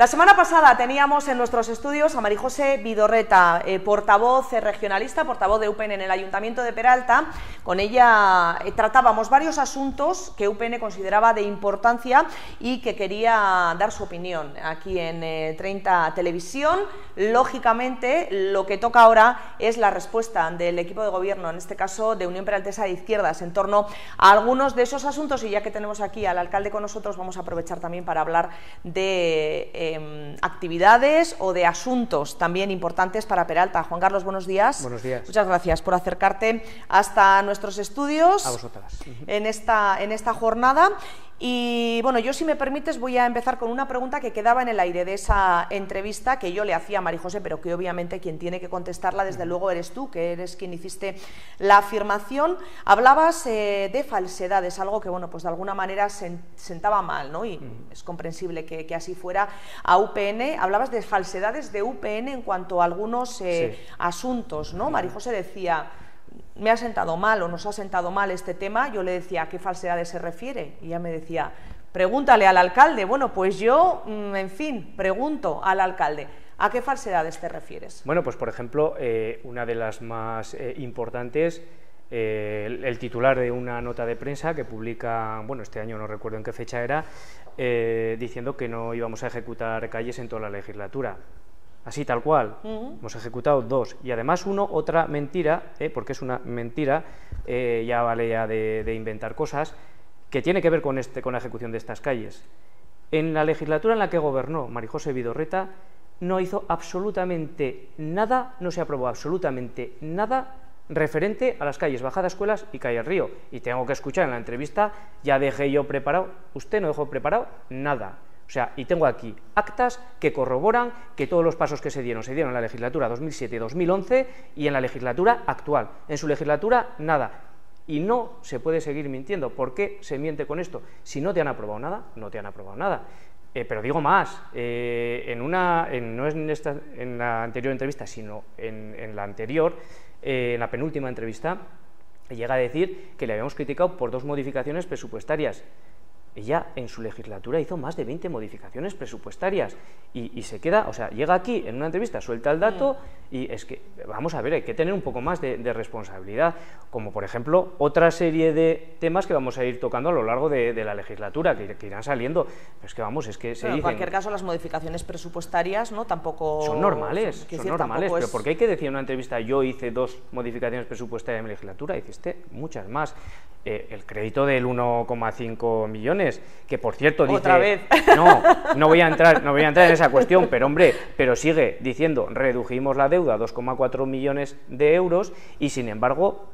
La semana pasada teníamos en nuestros estudios a María José Vidorreta, portavoz regionalista, portavoz de UPN en el Ayuntamiento de Peralta. Con ella tratábamos varios asuntos que UPN consideraba de importancia y que quería dar su opinión aquí en 30 Televisión. Lógicamente, lo que toca ahora es la respuesta del equipo de gobierno, en este caso de Unión Peraltesa de Izquierdas, en torno a algunos de esos asuntos, y ya que tenemos aquí al alcalde con nosotros, vamos a aprovechar también para hablar de actividades o de asuntos también importantes para Peralta. Juan Carlos, buenos días. Buenos días. Muchas gracias por acercarte hasta nuestros estudios. A vosotras. En esta jornada. Y bueno, yo, si me permites, voy a empezar con una pregunta que quedaba en el aire de esa entrevista que yo le hacía a María José, pero que obviamente quien tiene que contestarla desde luego eres tú, que eres quien hiciste la afirmación. Hablabas de falsedades, algo que bueno, pues de alguna manera sentaba mal, ¿no? Y es comprensible que así fuera a UPN. Hablabas de falsedades de UPN en cuanto a algunos asuntos, ¿no? María José decía: me ha sentado mal o nos ha sentado mal este tema. Yo le decía: ¿a qué falsedades se refiere? Y ella me decía: pregúntale al alcalde. Bueno, pues yo, en fin, pregunto al alcalde: ¿a qué falsedades te refieres? Bueno, pues por ejemplo, una de las más importantes, el titular de una nota de prensa que publica, bueno, este año no recuerdo en qué fecha era, diciendo que no íbamos a ejecutar calles en toda la legislatura. Así, tal cual. Hemos ejecutado 2. Y además otra mentira, porque es una mentira, ya vale ya de inventar cosas, que tiene que ver con la ejecución de estas calles. En la legislatura en la que gobernó María José Vidorreta no hizo absolutamente nada, no se aprobó absolutamente nada referente a las calles Bajada Escuelas y Calle Río. Y tengo que escuchar en la entrevista: ya dejé yo preparado, usted no dejó preparado nada. O sea, y tengo aquí actas que corroboran que todos los pasos que se dieron en la legislatura 2007-2011 y en la legislatura actual. En su legislatura, nada. Y no se puede seguir mintiendo. ¿Por qué se miente con esto? Si no te han aprobado nada, no te han aprobado nada. Pero digo más, no en la anterior entrevista, sino en la anterior, en la penúltima entrevista, llega a decir que le habíamos criticado por 2 modificaciones presupuestarias. Ella en su legislatura hizo más de 20 modificaciones presupuestarias y se queda, o sea, llega aquí en una entrevista, suelta el dato y es que, vamos a ver, hay que tener un poco más de responsabilidad, como por ejemplo otra serie de temas que vamos a ir tocando a lo largo de la legislatura, que irán saliendo. Pero es que vamos, es que se dicen... En cualquier caso, las modificaciones presupuestarias, ¿no?, tampoco... Son normales, pero ¿por qué hay que decir en una entrevista: yo hice 2 modificaciones presupuestarias en mi legislatura? Hiciste muchas más. El crédito del 1,5 millones, que por cierto dice... Otra vez. No voy a entrar en esa cuestión, pero hombre, pero sigue diciendo: redujimos la deuda a 2,4 millones de euros, y sin embargo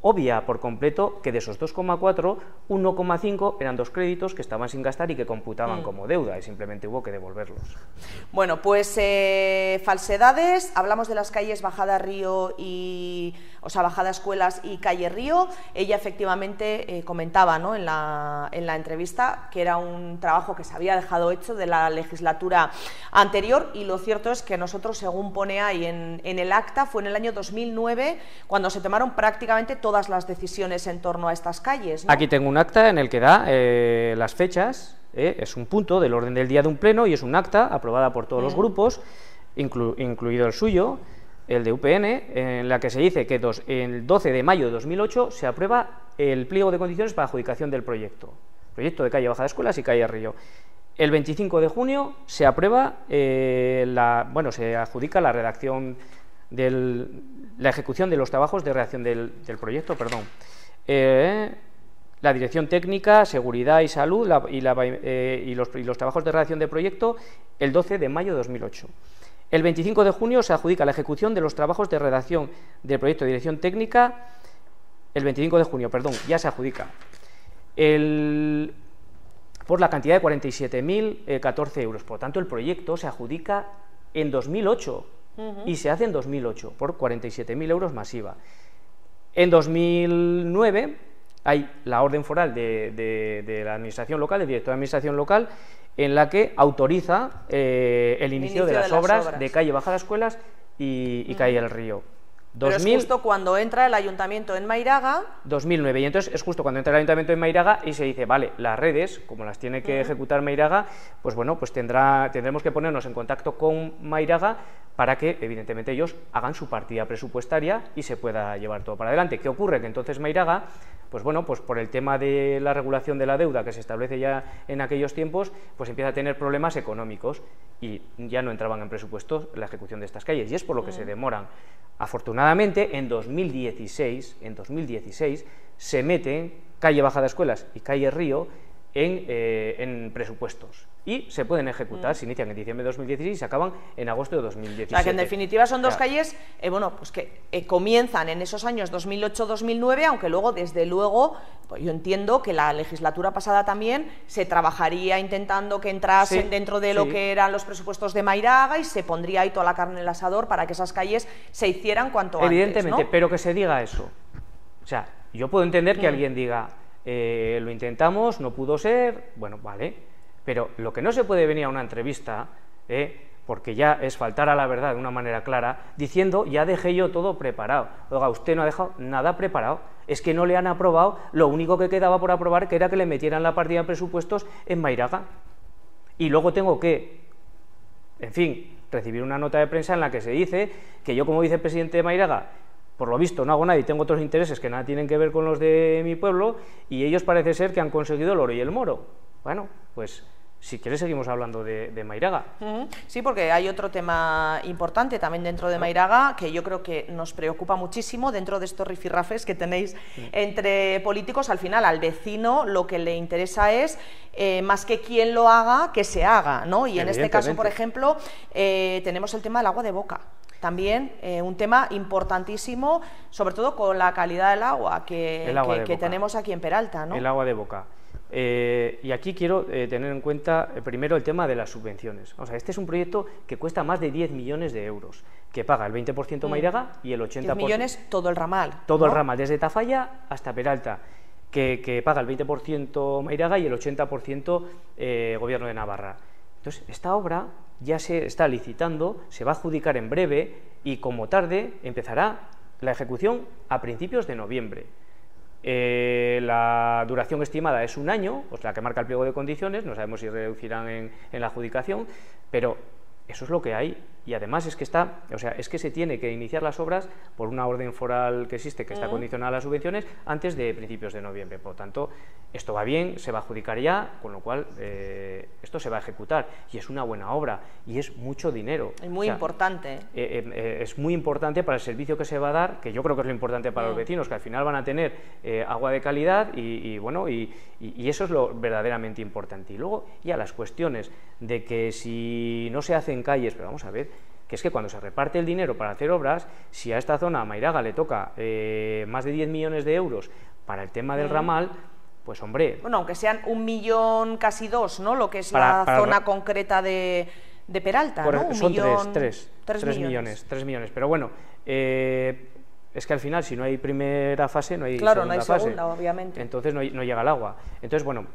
obvia por completo que de esos 2,4, 1,5 eran 2 créditos que estaban sin gastar y que computaban como deuda, y simplemente hubo que devolverlos. Bueno, pues falsedades, hablamos de las calles Bajada Río Bajada Escuelas y Calle Río. Ella efectivamente comentaba, ¿no?, en la entrevista, que era un trabajo que se había dejado hecho de la legislatura anterior, y lo cierto es que nosotros, según pone ahí en el acta, fue en el año 2009 cuando se tomaron prácticamente todas las decisiones en torno a estas calles, ¿no? Aquí tengo un acta en el que da las fechas, es un punto del orden del día de un pleno y es un acta aprobada por todos los grupos, incluido el suyo, el de UPN, en la que se dice que el 12 de mayo de 2008 se aprueba el pliego de condiciones para adjudicación del proyecto de calle Bajada Escuelas y Calle Río. El 25 de junio se aprueba, se adjudica la redacción la ejecución de los trabajos de redacción del proyecto, la dirección técnica, seguridad y salud y los trabajos de redacción del proyecto el 12 de mayo de 2008. El 25 de junio se adjudica la ejecución de los trabajos de redacción del proyecto de dirección técnica. El 25 de junio, ya se adjudica por la cantidad de 47.014 euros. Por lo tanto, el proyecto se adjudica en 2008 y se hace en 2008 por 47.000 euros más IVA. En 2009 hay la orden foral de la administración local, del director de administración local, en la que autoriza el inicio de las obras de calle Bajada Escuelas y calle El Río. Pero es justo cuando entra el ayuntamiento en Mairaga. 2009, y entonces es justo cuando entra el ayuntamiento en Mairaga y se dice, vale, las redes, como las tiene que ejecutar Mairaga, pues bueno, pues tendremos que ponernos en contacto con Mairaga para que, evidentemente, ellos hagan su partida presupuestaria y se pueda llevar todo para adelante. ¿Qué ocurre? Que entonces Mairaga, pues bueno, pues por el tema de la regulación de la deuda que se establece ya en aquellos tiempos, pues empieza a tener problemas económicos y ya no entraban en presupuestos la ejecución de estas calles, y es por lo que se demoran. Afortunadamente, en 2016 se meten calle Baja de Escuelas y calle Río en presupuestos y se pueden ejecutar, se inician en diciembre de 2016 y se acaban en agosto de 2017. O sea, que en definitiva son dos calles bueno, pues que comienzan en esos años 2008-2009, aunque luego, desde luego, pues yo entiendo que la legislatura pasada también se trabajaría intentando que entrasen dentro de lo que eran los presupuestos de Mairaga y se pondría ahí toda la carne en el asador para que esas calles se hicieran cuanto antes. Evidentemente, ¿no? Pero que se diga eso. O sea, yo puedo entender que alguien diga, lo intentamos, no pudo ser, bueno, vale, pero lo que no se puede venir a una entrevista, porque ya es faltar a la verdad de una manera clara, diciendo, ya dejé yo todo preparado. Oiga, usted no ha dejado nada preparado, es que no le han aprobado, lo único que quedaba por aprobar que era que le metieran la partida de presupuestos en Mairaga. Y luego tengo que, en fin, recibir una nota de prensa en la que se dice que yo, como vicepresidente de Mairaga, por lo visto no hago nada y tengo otros intereses que nada tienen que ver con los de mi pueblo, y ellos parece ser que han conseguido el oro y el moro. Bueno, pues si quieres seguimos hablando de Mairaga. Sí, porque hay otro tema importante también dentro de Mairaga que yo creo que nos preocupa muchísimo dentro de estos rifirrafes que tenéis entre políticos. Al final, al vecino lo que le interesa es, más que quién lo haga, que se haga, ¿no? Y en este caso, por ejemplo, tenemos el tema del agua de boca. También un tema importantísimo, sobre todo con la calidad del agua que tenemos aquí en Peralta, ¿no? El agua de boca. Y aquí quiero tener en cuenta primero el tema de las subvenciones. O sea, este es un proyecto que cuesta más de 10 millones de euros, que paga el 20% Mairaga y el 80%... 10 millones todo el ramal. Todo, ¿no? El ramal, desde Tafalla hasta Peralta, que paga el 20% Mairaga y el 80% Gobierno de Navarra. Entonces, esta obra ya se está licitando, se va a adjudicar en breve y, como tarde, empezará la ejecución a principios de noviembre. La duración estimada es 1 año, pues la que marca el pliego de condiciones, no sabemos si reducirán en la adjudicación, pero eso es lo que hay. Y además es que se tiene que iniciar las obras por una orden foral que existe, que está condicionada a las subvenciones, antes de principios de noviembre. Por lo tanto, esto va bien, se va a adjudicar ya, con lo cual esto se va a ejecutar. Y es una buena obra, y es mucho dinero. Es muy importante. Es muy importante para el servicio que se va a dar, que yo creo que es lo importante para los vecinos, que al final van a tener agua de calidad, y eso es lo verdaderamente importante. Y luego ya las cuestiones de que si no se hacen calles, pero vamos a ver, que es que cuando se reparte el dinero para hacer obras, si a esta zona, a Mairaga, le toca más de 10 millones de euros para el tema del ramal, pues hombre... Bueno, aunque sean 1 millón, casi 2, ¿no?, lo que es la zona concreta de Peralta, ¿no? Son 3 millones, pero bueno... es que al final, si no hay primera fase, no hay segunda fase. Claro, no hay segunda, obviamente. Entonces no llega el agua. Entonces, bueno,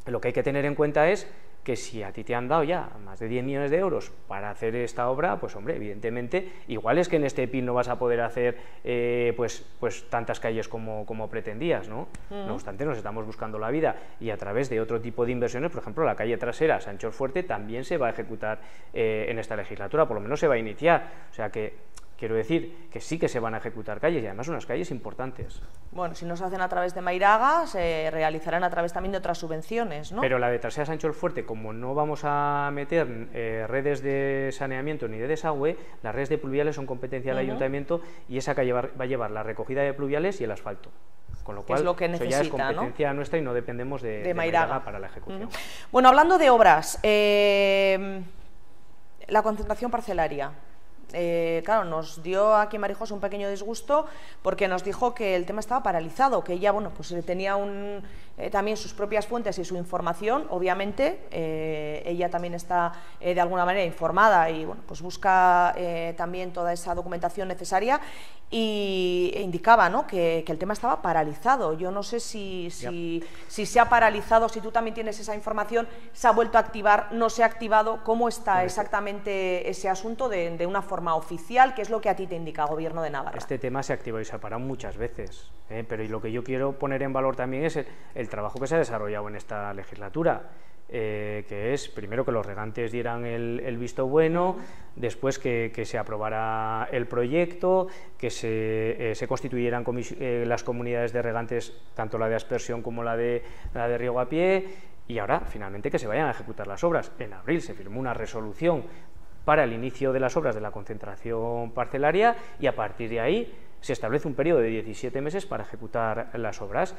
lo que hay que tener en cuenta es que si a ti te han dado ya más de 10 millones de euros para hacer esta obra, pues hombre, evidentemente, igual es que en este PIN no vas a poder hacer pues tantas calles como pretendías, ¿no? No obstante, nos estamos buscando la vida, y a través de otro tipo de inversiones, por ejemplo, la calle trasera Sanchor Fuerte también se va a ejecutar en esta legislatura, por lo menos se va a iniciar, o sea que... Quiero decir que sí que se van a ejecutar calles, y además unas calles importantes. Bueno, si no se hacen a través de Mairaga, se realizarán a través también de otras subvenciones, ¿no? Pero la de Trasera Sancho el Fuerte, como no vamos a meter redes de saneamiento ni de desagüe, las redes de pluviales son competencia del ayuntamiento, y esa calle va a llevar la recogida de pluviales y el asfalto. Con lo cual, es lo que necesita, eso ya es competencia nuestra y no dependemos de Mairaga para la ejecución. Bueno, hablando de obras, la concentración parcelaria. Claro, nos dio aquí Marijos un pequeño disgusto porque nos dijo que el tema estaba paralizado, que ella, bueno, pues tenía también sus propias fuentes y su información, obviamente, ella también está de alguna manera informada y bueno, pues busca también toda esa documentación necesaria e indicaba, ¿no?, que el tema estaba paralizado. Yo no sé si se ha paralizado, si tú también tienes esa información, se ha vuelto a activar, no se ha activado, ¿cómo está exactamente ese asunto de una forma oficial? ¿Qué es lo que a ti te indica Gobierno de Navarra? Este tema se ha activado y se ha parado muchas veces, pero y lo que yo quiero poner en valor también es el trabajo que se ha desarrollado en esta legislatura. Que es primero que los regantes dieran el visto bueno, después que se aprobara el proyecto, que se constituyeran las comunidades de regantes, tanto la de aspersión como la de riego a pie, y ahora finalmente que se vayan a ejecutar las obras. En abril se firmó una resolución para el inicio de las obras de la concentración parcelaria y a partir de ahí se establece un periodo de 17 meses para ejecutar las obras.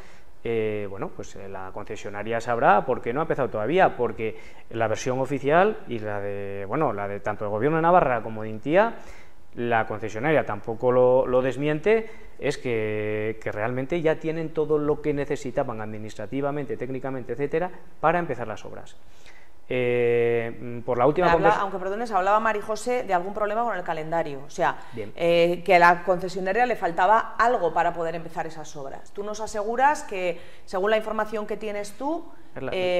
Bueno, pues la concesionaria sabrá por qué no ha empezado todavía, porque la versión oficial y la de tanto el Gobierno de Navarra como de Intia, la concesionaria tampoco lo desmiente, es que realmente ya tienen todo lo que necesitaban administrativamente, técnicamente, etcétera, para empezar las obras. Por la última aunque perdones, hablaba Mari José de algún problema con el calendario, o sea, que a la concesionaria le faltaba algo para poder empezar esas obras. Tú nos aseguras que, según la información que tienes tú,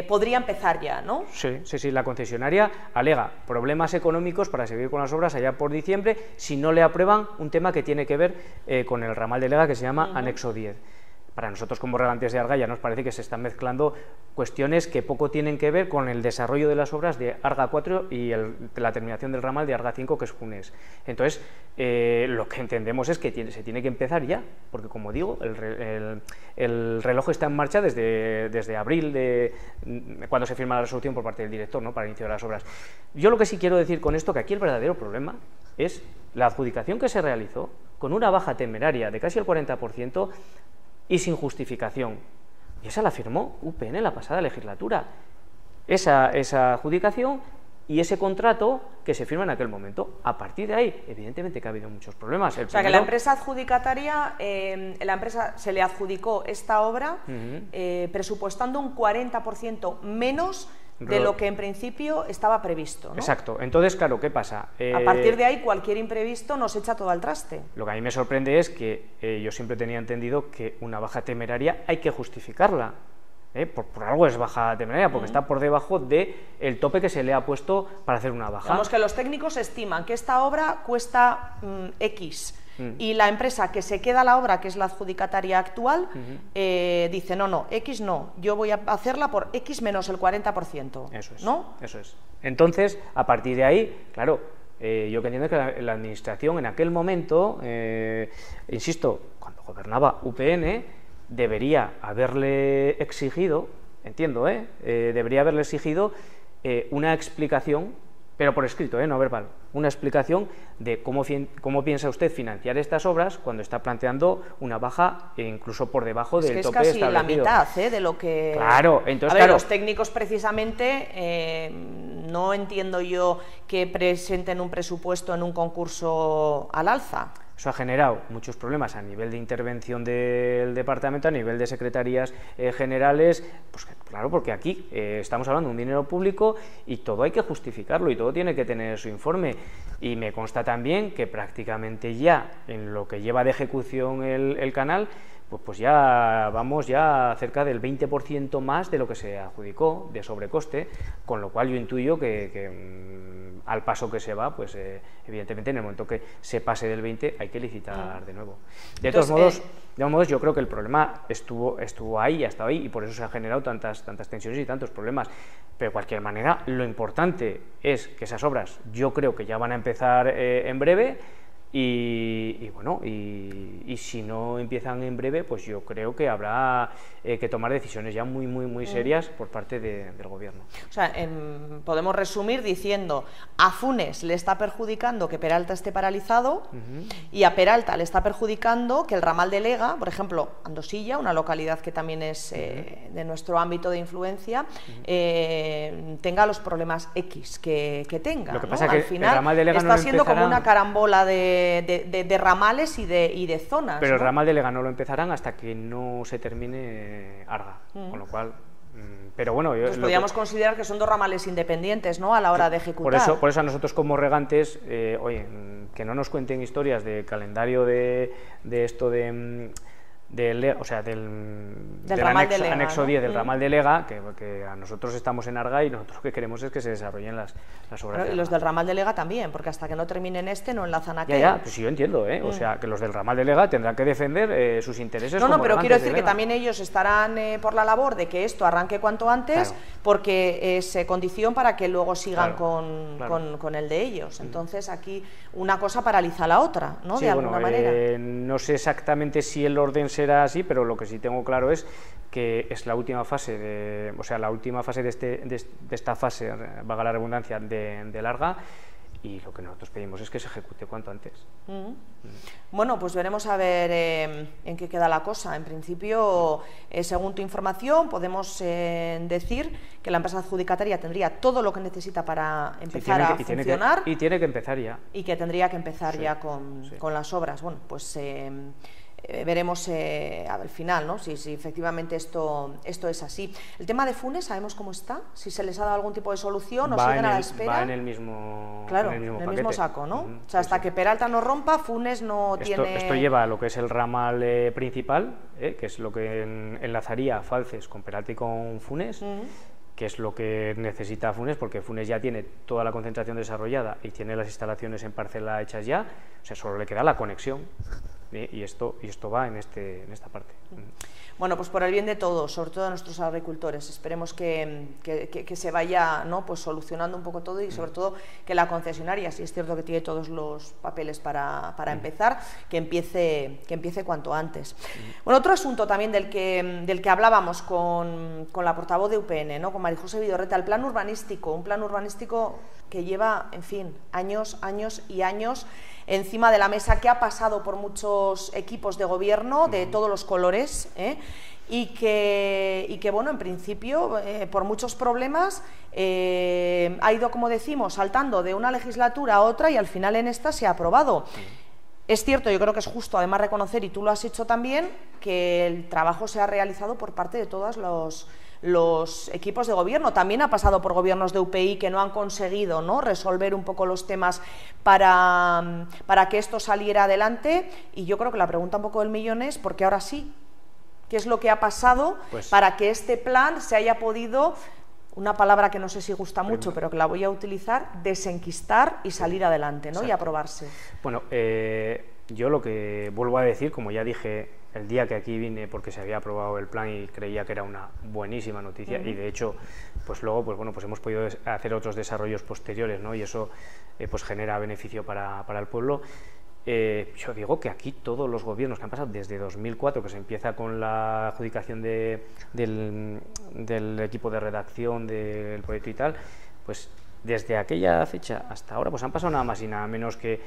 podría empezar ya, ¿no? Sí, la concesionaria alega problemas económicos para seguir con las obras allá por diciembre si no le aprueban un tema que tiene que ver con el ramal de Lega, que se llama Anexo 10. Para nosotros como regantes de Arga ya nos parece que se están mezclando cuestiones que poco tienen que ver con el desarrollo de las obras de Arga 4 y la terminación del ramal de Arga 5, que es Junés. Entonces, lo que entendemos es que se tiene que empezar ya, porque como digo, el reloj está en marcha desde abril, cuando se firma la resolución por parte del director, ¿no?, para el inicio de las obras. Yo lo que sí quiero decir con esto, que aquí el verdadero problema es la adjudicación que se realizó con una baja temeraria de casi el 40%, y sin justificación. Y esa la firmó UPN en la pasada legislatura. Esa adjudicación y ese contrato que se firma en aquel momento. A partir de ahí, evidentemente que ha habido muchos problemas. O sea, que la empresa adjudicataria, la empresa se le adjudicó esta obra presupuestando un 40% menos de lo que en principio estaba previsto, ¿no? Exacto. Entonces, claro, ¿qué pasa? A partir de ahí, cualquier imprevisto nos echa todo al traste. Lo que a mí me sorprende es que yo siempre tenía entendido que una baja temeraria hay que justificarla. Por algo es baja temeraria, porque está por debajo del tope que se le ha puesto para hacer una baja. Digamos que los técnicos estiman que esta obra cuesta X. Y la empresa que se queda la obra, que es la adjudicataria actual, dice, no, X no, yo voy a hacerla por X menos el 40%. Eso es, ¿no? Eso es. Entonces, a partir de ahí, claro, yo que entiendo que la administración en aquel momento, insisto, cuando gobernaba UPN, debería haberle exigido, debería haberle exigido una explicación, pero por escrito, no verbal, una explicación de cómo piensa usted financiar estas obras cuando está planteando una baja incluso por debajo del tope establecido. Es casi la mitad de lo que... Claro, entonces, a ver, los técnicos precisamente, no entiendo yo que presenten un presupuesto en un concurso al alza. Eso ha generado muchos problemas a nivel de intervención del departamento, a nivel de secretarías generales, pues claro, porque aquí estamos hablando de un dinero público y todo hay que justificarlo y todo tiene que tener su informe. Y me consta también que prácticamente ya en lo que lleva de ejecución el canal, pues ya vamos ya cerca del 20% más de lo que se adjudicó de sobrecoste, con lo cual yo intuyo que al paso que se va, pues evidentemente en el momento que se pase del 20 hay que licitar de nuevo. De todos modos, yo creo que el problema estuvo ahí, ha estado ahí, y por eso se han generado tantas tensiones y tantos problemas. Pero de cualquier manera, lo importante es que esas obras yo creo que ya van a empezar en breve. Y bueno, y si no empiezan en breve, pues yo creo que habrá que tomar decisiones ya muy serias por parte del gobierno. O sea, podemos resumir diciendo, a Funes le está perjudicando que Peralta esté paralizado, y a Peralta le está perjudicando que el ramal de Lega, por ejemplo, Andosilla, una localidad que también es de nuestro ámbito de influencia, tenga los problemas X que tenga. Lo que pasa ¿no? que al final el ramal de Lega está siendo como una carambola de de ramales y de zonas. Pero ¿no? el ramal de Lega no lo empezarán hasta que no se termine Arga, con lo cual... Pero bueno, pues podríamos considerar que son dos ramales independientes, ¿no?, a la hora de ejecutar. Por eso a nosotros como regantes, oye, que no nos cuenten historias de calendario de esto del ramal de Lega, anexo 10 del ¿no? ramal de Lega, que a nosotros estamos en Arga y nosotros lo que queremos es que se desarrollen las obras. Pero, y los del ramal de Lega también, porque hasta que no terminen no enlazan aquel. Ya, pues sí, yo entiendo, o sea, que los del ramal de Lega tendrán que defender sus intereses. No, como pero quiero decir de que también ellos estarán por la labor de que esto arranque cuanto antes, claro, porque es condición para que luego sigan claro. con el de ellos. Entonces aquí una cosa paraliza la otra, ¿no? Sí, de alguna manera. No sé exactamente si el orden será así, pero lo que sí tengo claro es que es la última fase de esta fase, valga la redundancia, de Larga, y lo que nosotros pedimos es que se ejecute cuanto antes. Bueno, pues veremos a ver en qué queda la cosa. En principio, según tu información, podemos decir que la empresa adjudicataria tendría todo lo que necesita para empezar a funcionar. Y tiene que empezar ya. Y que tendría que empezar ya con las obras. Bueno, pues... veremos al final, ¿no?, si efectivamente esto es así. El tema de Funes, ¿sabemos cómo está? Si se les ha dado algún tipo de solución o siguen a la espera. Va en el mismo Claro, en el mismo saco, ¿no? O sea, sí, hasta que Peralta no rompa, Funes no tiene... Esto lleva a lo que es el ramal principal, que es lo que enlazaría Falces con Peralta y con Funes, que es lo que necesita Funes, porque Funes ya tiene toda la concentración desarrollada y tiene las instalaciones en parcela hechas ya, o sea, solo le queda la conexión. Y esto va en esta parte. Bueno, pues por el bien de todos, sobre todo de nuestros agricultores, esperemos que se vaya, ¿no?, pues solucionando un poco todo, y sobre todo que la concesionaria, si es cierto que tiene todos los papeles para empezar, que empiece cuanto antes. Bueno, otro asunto también del que hablábamos con la portavoz de UPN, ¿no?, con María José Vidorreta, el plan urbanístico, un plan urbanístico que lleva, en fin, años y años encima de la mesa, que ha pasado por muchos equipos de gobierno de todos los colores, y que bueno, en principio, por muchos problemas, ha ido, como decimos, saltando de una legislatura a otra, y al final en esta se ha aprobado. Es cierto, yo creo que es justo además reconocer, y tú lo has hecho también, que el trabajo se ha realizado por parte de todos los equipos de gobierno. También ha pasado por gobiernos de UPI que no han conseguido, ¿no?, resolver un poco los temas para que esto saliera adelante, y yo creo que la pregunta un poco del millón es ¿por qué ahora sí? ¿Qué es lo que ha pasado para que este plan se haya podido, una palabra que no sé si gusta mucho, pero que la voy a utilizar, desenquistar y salir adelante, ¿no?, y aprobarse? Bueno, yo lo que vuelvo a decir, como ya dije el día que aquí vine, porque se había aprobado el plan y creía que era una buenísima noticia, y de hecho, pues luego, pues bueno, pues hemos podido hacer otros desarrollos posteriores, ¿no?, y eso pues genera beneficio para el pueblo. Yo digo que aquí todos los gobiernos que han pasado desde 2004, que se empieza con la adjudicación del equipo de redacción del proyecto y tal, pues desde aquella fecha hasta ahora pues han pasado nada más y nada menos que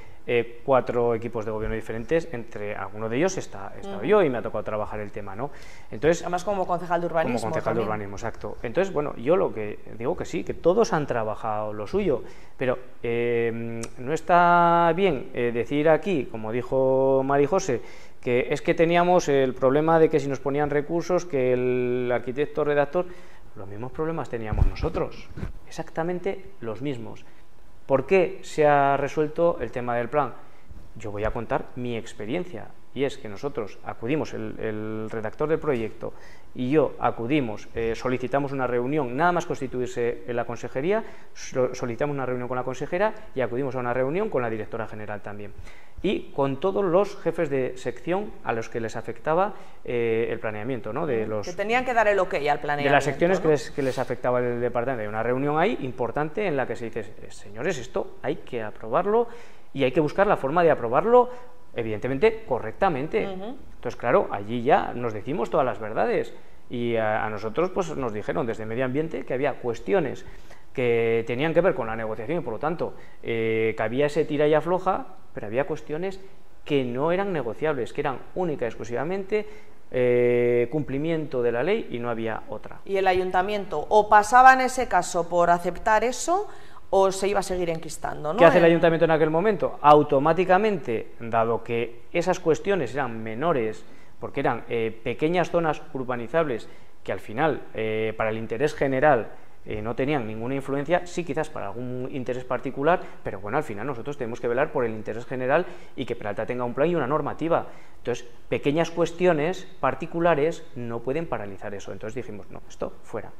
4 equipos de gobierno diferentes. Entre algunos de ellos he estado yo, y me ha tocado trabajar el tema, ¿no? Entonces, además como concejal de urbanismo. Como concejal de urbanismo, exacto. Entonces, bueno, yo lo que digo que sí, que todos han trabajado lo suyo, pero no está bien decir aquí, como dijo María José, que es que teníamos el problema de que si nos ponían recursos, que el arquitecto redactor... Los mismos problemas teníamos nosotros, exactamente los mismos. ¿Por qué se ha resuelto el tema del plan? Yo voy a contar mi experiencia, y es que nosotros acudimos, el redactor del proyecto y yo acudimos, solicitamos una reunión, nada más constituirse en la consejería, solicitamos una reunión con la consejera y acudimos a una reunión con la directora general también, y con todos los jefes de sección a los que les afectaba el planeamiento, ¿no?, de los... Que tenían que dar el ok al planeamiento. De las secciones, ¿no?, que les afectaba el departamento. Hay una reunión ahí importante en la que se dice, señores, esto hay que aprobarlo y hay que buscar la forma de aprobarlo, evidentemente, correctamente. Entonces, claro, allí ya nos decimos todas las verdades, y a nosotros pues nos dijeron desde Medio Ambiente que había cuestiones que tenían que ver con la negociación y por lo tanto que había ese tira y afloja, pero había cuestiones que no eran negociables, que eran única y exclusivamente cumplimiento de la ley, y no había otra. Y el ayuntamiento o pasaba en ese caso por aceptar eso, o se iba a seguir enquistando, ¿no? ¿Qué hace el ayuntamiento en aquel momento? Automáticamente, dado que esas cuestiones eran menores, porque eran pequeñas zonas urbanizables que al final, para el interés general, no tenían ninguna influencia, sí quizás para algún interés particular, pero bueno, al final nosotros tenemos que velar por el interés general y que Peralta tenga un plan y una normativa. Entonces, pequeñas cuestiones particulares no pueden paralizar eso. Entonces dijimos, no, esto fuera.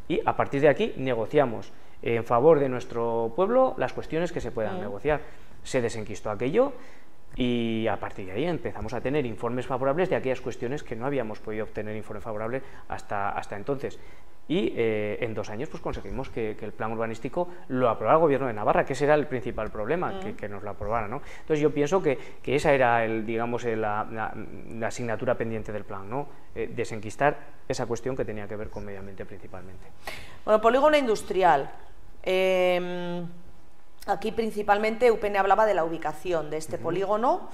Y a partir de aquí negociamos en favor de nuestro pueblo las cuestiones que se puedan negociar. Se desenquistó aquello y a partir de ahí empezamos a tener informes favorables de aquellas cuestiones que no habíamos podido obtener informe favorable hasta entonces. Y en 2 años pues conseguimos que el plan urbanístico lo aprobara el Gobierno de Navarra, que ese era el principal problema, que nos lo aprobara, ¿no? Entonces yo pienso que esa era la asignatura pendiente del plan, ¿no? Desenquistar esa cuestión que tenía que ver con medio ambiente principalmente. Bueno, polígono industrial. Aquí principalmente UPN hablaba de la ubicación de este polígono,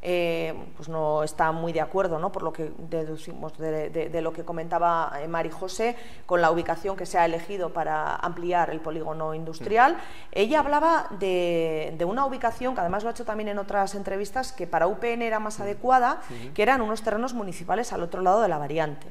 pues no está muy de acuerdo, ¿no? Por lo que deducimos de lo que comentaba Mari José, con la ubicación que se ha elegido para ampliar el polígono industrial. Ella hablaba de una ubicación, que además lo ha hecho también en otras entrevistas, que para UPN era más adecuada, que eran unos terrenos municipales al otro lado de la variante.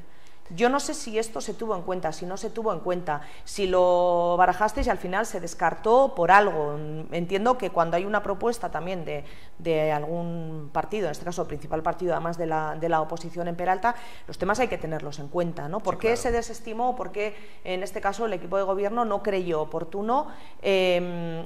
Yo no sé si esto se tuvo en cuenta, si no se tuvo en cuenta, si lo barajasteis y al final se descartó por algo. Entiendo que cuando hay una propuesta también de algún partido, en este caso el principal partido además de la oposición en Peralta, los temas hay que tenerlos en cuenta, ¿no? ¿Por qué se desestimó? ¿Por qué en este caso el equipo de gobierno no creyó oportuno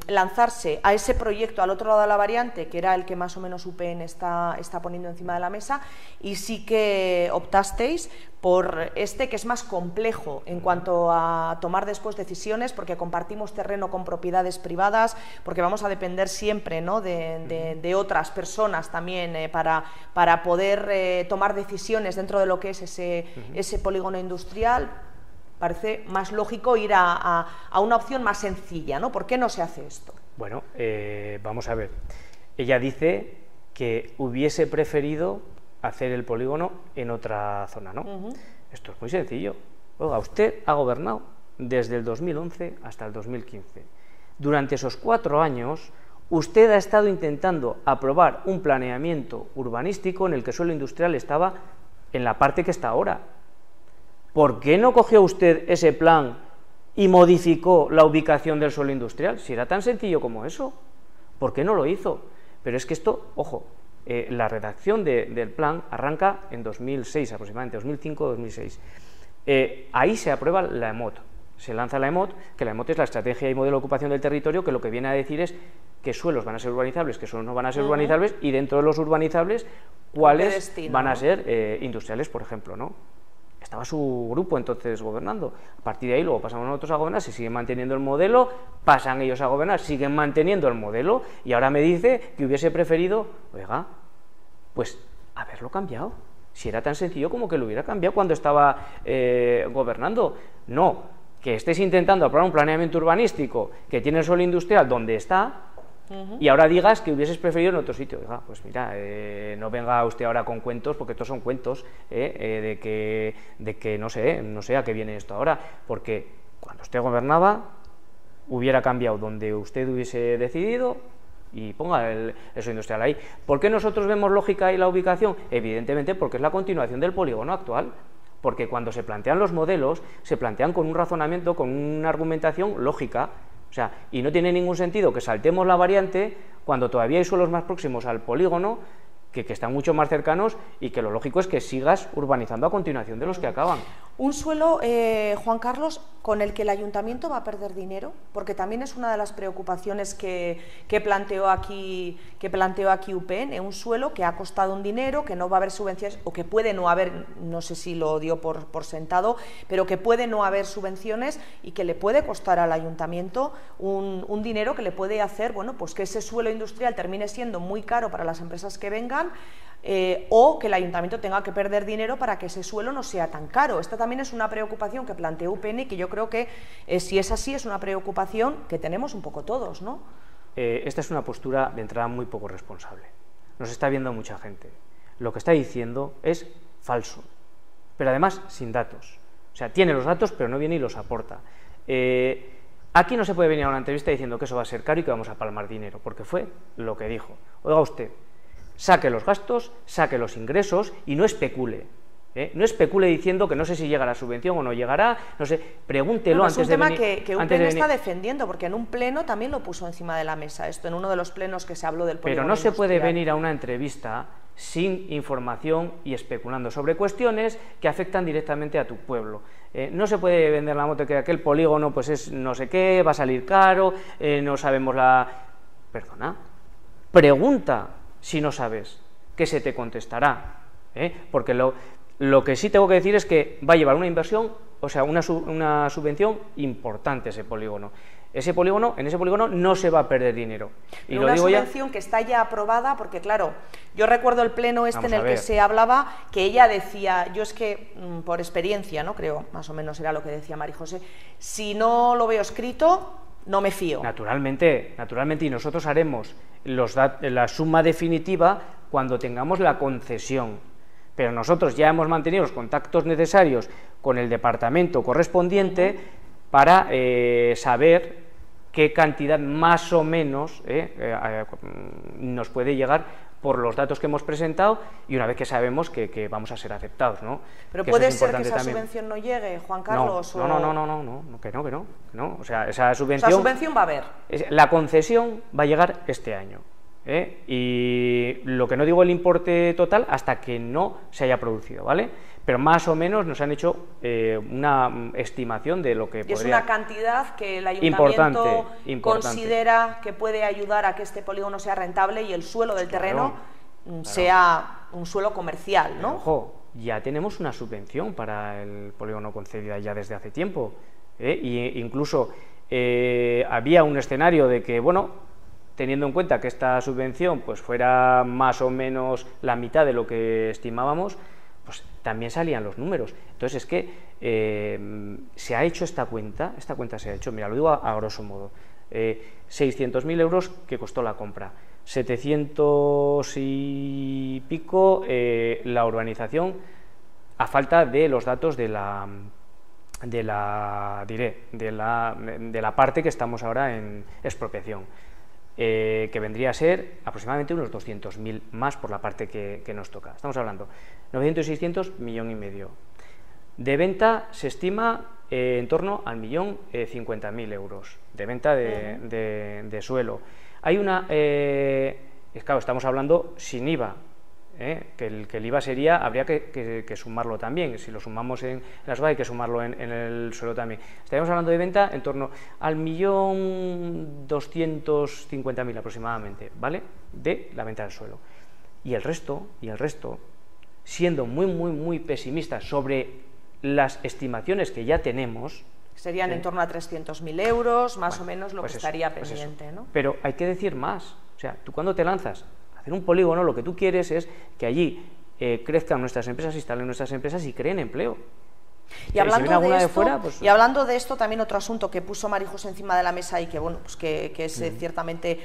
lanzarse a ese proyecto al otro lado de la variante, que era el que más o menos UPN está poniendo encima de la mesa, y sí que optasteis por este, que es más complejo en cuanto a tomar después decisiones, porque compartimos terreno con propiedades privadas, porque vamos a depender siempre, ¿no?, de otras personas también para poder tomar decisiones dentro de lo que es ese polígono industrial. Parece más lógico ir a una opción más sencilla, ¿no? ¿Por qué no se hace esto? Bueno, vamos a ver. Ella dice que hubiese preferido hacer el polígono en otra zona, ¿no? Esto es muy sencillo. Oiga, usted ha gobernado desde el 2011 hasta el 2015. Durante esos 4 años, usted ha estado intentando aprobar un planeamiento urbanístico en el que el suelo industrial estaba en la parte que está ahora. ¿Por qué no cogió usted ese plan y modificó la ubicación del suelo industrial? Si era tan sencillo como eso, ¿por qué no lo hizo? Pero es que esto, ojo, la redacción del plan arranca en 2006 aproximadamente, 2005-2006. Ahí se aprueba la EMOT, se lanza la EMOT, que la EMOT es la estrategia y modelo de ocupación del territorio, que lo que viene a decir es qué suelos van a ser urbanizables, qué suelos no van a ser urbanizables, y dentro de los urbanizables, cuáles van a ser industriales, por ejemplo, ¿no? Estaba su grupo entonces gobernando. A partir de ahí luego pasamos nosotros a gobernar, se sigue manteniendo el modelo, pasan ellos a gobernar, siguen manteniendo el modelo, y ahora me dice que hubiese preferido, oiga, pues haberlo cambiado. Si era tan sencillo como que lo hubiera cambiado cuando estaba gobernando. No, que estés intentando aprobar un planeamiento urbanístico que tiene el suelo industrial donde está, y ahora digas que hubieses preferido en otro sitio. Oiga, pues mira, no venga usted ahora con cuentos, porque estos son cuentos de que no sé a qué viene esto ahora, porque cuando usted gobernaba hubiera cambiado donde usted hubiese decidido y ponga el suelo industrial ahí. ¿Por qué nosotros vemos lógica ahí la ubicación? Evidentemente porque es la continuación del polígono actual, porque cuando se plantean los modelos, se plantean con un razonamiento, con una argumentación lógica. O sea, y no tiene ningún sentido que saltemos la variante cuando todavía hay suelos más próximos al polígono que están mucho más cercanos, y que lo lógico es que sigas urbanizando a continuación de los que acaban. Un suelo, Juan Carlos, con el que el ayuntamiento va a perder dinero, porque también es una de las preocupaciones que planteó aquí UPN, un suelo que ha costado un dinero, que no va a haber subvenciones, o que puede no haber, no sé si lo dio por sentado, pero que puede no haber subvenciones y que le puede costar al ayuntamiento un dinero que le puede hacer, bueno, pues que ese suelo industrial termine siendo muy caro para las empresas que vengan, o que el ayuntamiento tenga que perder dinero para que ese suelo no sea tan caro. Esta también es una preocupación que planteó UPN, y que yo creo que, si es así, es una preocupación que tenemos un poco todos, ¿no? Esta es una postura de entrada muy poco responsable. Nos está viendo mucha gente. Lo que está diciendo es falso, pero además sin datos. O sea, tiene los datos, pero no viene y los aporta. Aquí no se puede venir a una entrevista diciendo que eso va a ser caro y que vamos a palmar dinero, porque fue lo que dijo. Oiga usted, saque los gastos, saque los ingresos y no especule. No especule diciendo que no sé si llega la subvención o no llegará, no sé, pregúntelo antes de venir. Es un tema que UPN está defendiendo, porque en un pleno también lo puso encima de la mesa, esto en uno de los plenos que se habló del polígono Pero no se industrial. puede venir a una entrevista sin información y especulando sobre cuestiones que afectan directamente a tu pueblo. No se puede vender la moto que aquel polígono pues es no sé qué, va a salir caro, no sabemos la... Perdona, pregunta si no sabes, que se te contestará, porque lo que sí tengo que decir es que va a llevar una inversión, o sea, una subvención importante ese polígono. En ese polígono no se va a perder dinero. Y una subvención que está ya aprobada, porque claro, yo recuerdo el pleno en el que se hablaba, que ella decía, yo es que, por experiencia, ¿no? Creo, más o menos era lo que decía María José, si no lo veo escrito, no me fío. Naturalmente, y nosotros haremos la suma definitiva cuando tengamos la concesión. Pero nosotros ya hemos mantenido los contactos necesarios con el departamento correspondiente para saber qué cantidad más o menos nos puede llegar por los datos que hemos presentado y una vez que sabemos que vamos a ser aceptados, ¿no? Pero puede ser que esa subvención no llegue, Juan Carlos. No, que no. O sea, esa subvención va a haber. La concesión va a llegar este año. Y lo que no digo el importe total hasta que no se haya producido, ¿vale? Pero más o menos nos han hecho una estimación de lo que podría... Es una cantidad que el ayuntamiento considera que puede ayudar a que este polígono sea rentable y el suelo del terreno sea un suelo comercial, ¿no? Pero, ojo, ya tenemos una subvención para el polígono concedida ya desde hace tiempo, y incluso había un escenario de que, bueno, teniendo en cuenta que esta subvención pues fuera más o menos la mitad de lo que estimábamos, pues también salían los números. Entonces es que se ha hecho esta cuenta se ha hecho, mira, lo digo a grosso modo, 600.000 euros que costó la compra, 700 y pico la urbanización, a falta de los datos de la parte que estamos ahora en expropiación. Que vendría a ser aproximadamente unos 200.000 más por la parte que nos toca. Estamos hablando 900 y 600, 1,5 millones. De venta se estima en torno al 1.050.000 euros de venta de suelo. Hay una... claro, estamos hablando sin IVA, que el IVA sería, habría que sumarlo también, si lo sumamos en las IVA hay que sumarlo en el suelo también. Estaríamos hablando de venta en torno al 1.250.000 aproximadamente, ¿vale?, de la venta del suelo. Y el resto, siendo muy pesimistas sobre las estimaciones que ya tenemos... Serían en torno a 300.000 euros, más o menos lo que estaría pendiente, ¿no? Pero hay que decir más, o sea, tú cuando te lanzas hacer un polígono, lo que tú quieres es que allí crezcan nuestras empresas, instalen nuestras empresas y creen empleo. Y hablando de esto, también otro asunto que puso María José encima de la mesa y que, bueno, pues que es ciertamente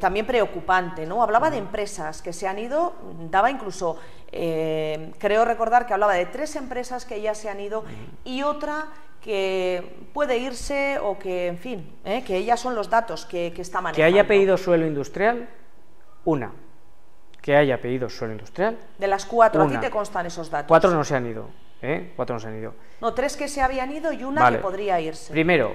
también preocupante, ¿no? Hablaba de empresas que se han ido, daba incluso, creo recordar que hablaba de 3 empresas que ya se han ido y otra que puede irse o que, en fin, que ellas son los datos que está manejando. Que haya pedido suelo industrial, una. Que haya pedido suelo industrial. De las 4, ¿a ti te constan esos datos? 4 no se han ido, 4 no se han ido. No, 3 que se habían ido y una que podría irse. Primero,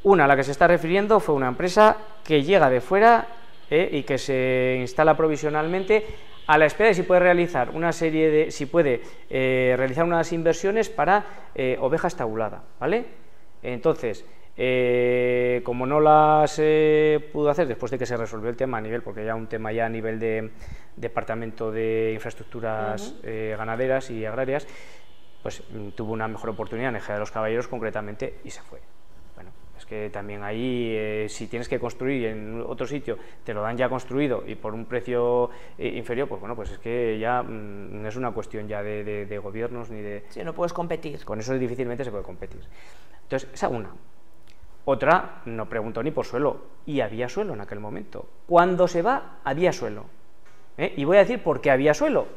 una a la que se está refiriendo fue una empresa que llega de fuera y que se instala provisionalmente a la espera de si puede realizar una serie de, realizar unas inversiones para ovejas tabulada, ¿vale? Entonces, como no las pudo hacer después de que se resolvió el tema a nivel, porque ya un tema ya a nivel de Departamento de Infraestructuras Ganaderas y Agrarias, pues tuvo una mejor oportunidad en Ejea de los Caballeros concretamente y se fue. Bueno, es que también ahí si tienes que construir en otro sitio, te lo dan ya construido y por un precio inferior, pues bueno, pues es que ya no es una cuestión ya de gobiernos ni de... Sí, no puedes competir. Con eso difícilmente se puede competir. Entonces, esa una. Otra no preguntó ni por suelo, y había suelo en aquel momento. Cuando se va, había suelo. Y voy a decir por qué había suelo,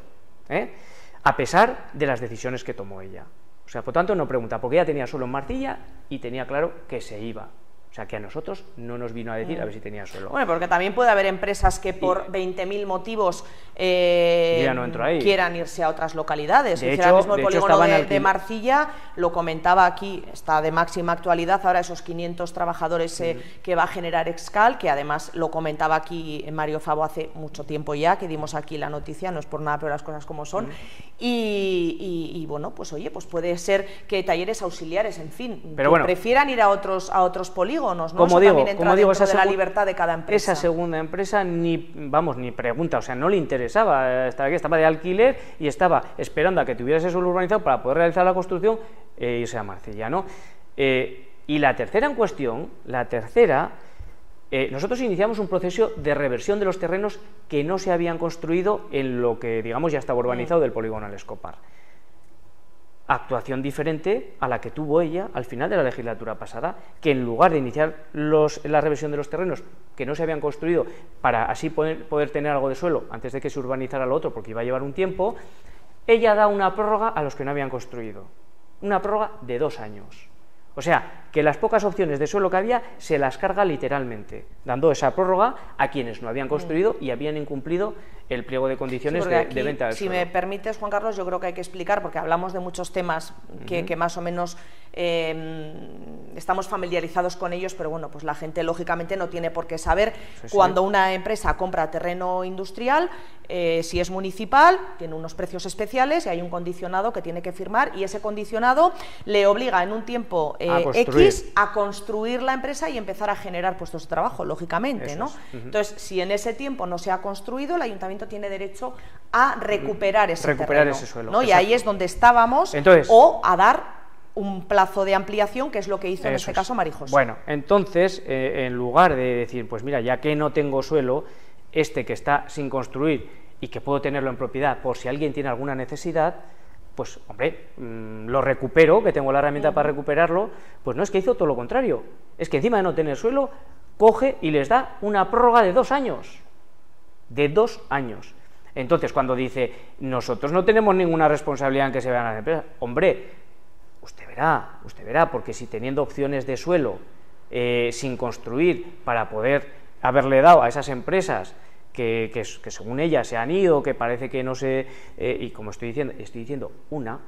a pesar de las decisiones que tomó ella. O sea, por tanto, no pregunta, porque ella tenía suelo en Marcilla y tenía claro que se iba. O sea, que a nosotros no nos vino a decir a ver si tenía suelo. Bueno, porque también puede haber empresas que por 20.000 motivos no quieran irse a otras localidades. De hecho, mismo el polígono de Marcilla, lo comentaba aquí, está de máxima actualidad ahora esos 500 trabajadores que va a generar Excal, que además lo comentaba aquí Mario Favo hace mucho tiempo ya, que dimos aquí la noticia, no es por nada, pero las cosas como son. Y bueno, pues oye, pues puede ser que talleres auxiliares, en fin, pero bueno, prefieran ir a otros polígonos, ¿no? Como digo, esa de la libertad de cada empresa. Esa segunda empresa ni pregunta, o sea, no le interesaba estar aquí, estaba de alquiler y estaba esperando a que tuviera ese suelo urbanizado para poder realizar la construcción e irse a Marcilla, ¿no? Y la tercera en cuestión, nosotros iniciamos un proceso de reversión de los terrenos que no se habían construido en lo que, digamos, ya estaba urbanizado del polígono El Escopar. Actuación diferente a la que tuvo ella al final de la legislatura pasada, que en lugar de iniciar la revisión de los terrenos que no se habían construido para así poder tener algo de suelo antes de que se urbanizara lo otro, porque iba a llevar un tiempo, ella da una prórroga a los que no habían construido, una prórroga de 2 años. O sea, que las pocas opciones de suelo que había se las carga literalmente, dando esa prórroga a quienes no habían construido y habían incumplido el pliego de condiciones de venta del suelo. Si me permites, Juan Carlos, yo creo que hay que explicar, porque hablamos de muchos temas que más o menos estamos familiarizados con ellos, pero bueno, pues la gente lógicamente no tiene por qué saber cuando una empresa compra terreno industrial, si es municipal, tiene unos precios especiales y hay un condicionado que tiene que firmar, y ese condicionado le obliga en un tiempo X a construir la empresa y empezar a generar puestos de trabajo, lógicamente, ¿no? Entonces, si en ese tiempo no se ha construido, el ayuntamiento tiene derecho a recuperar ese terreno, ese suelo, ¿no? Y ahí es donde estábamos. Entonces, o a dar un plazo de ampliación, que es lo que hizo en este caso Marijose. Bueno, entonces, en lugar de decir, pues mira, ya que no tengo suelo, que está sin construir y que puedo tenerlo en propiedad por si alguien tiene alguna necesidad, pues hombre, lo recupero, que tengo la herramienta para recuperarlo. Pues no, es que hizo todo lo contrario, es que encima de no tener suelo, coge y les da una prórroga de 2 años, de 2 años. Entonces, cuando dice, nosotros no tenemos ninguna responsabilidad en que se vean las empresas, hombre, usted verá, porque si teniendo opciones de suelo sin construir para poder haberle dado a esas empresas que según ella se han ido, que parece que no se... y como estoy diciendo una,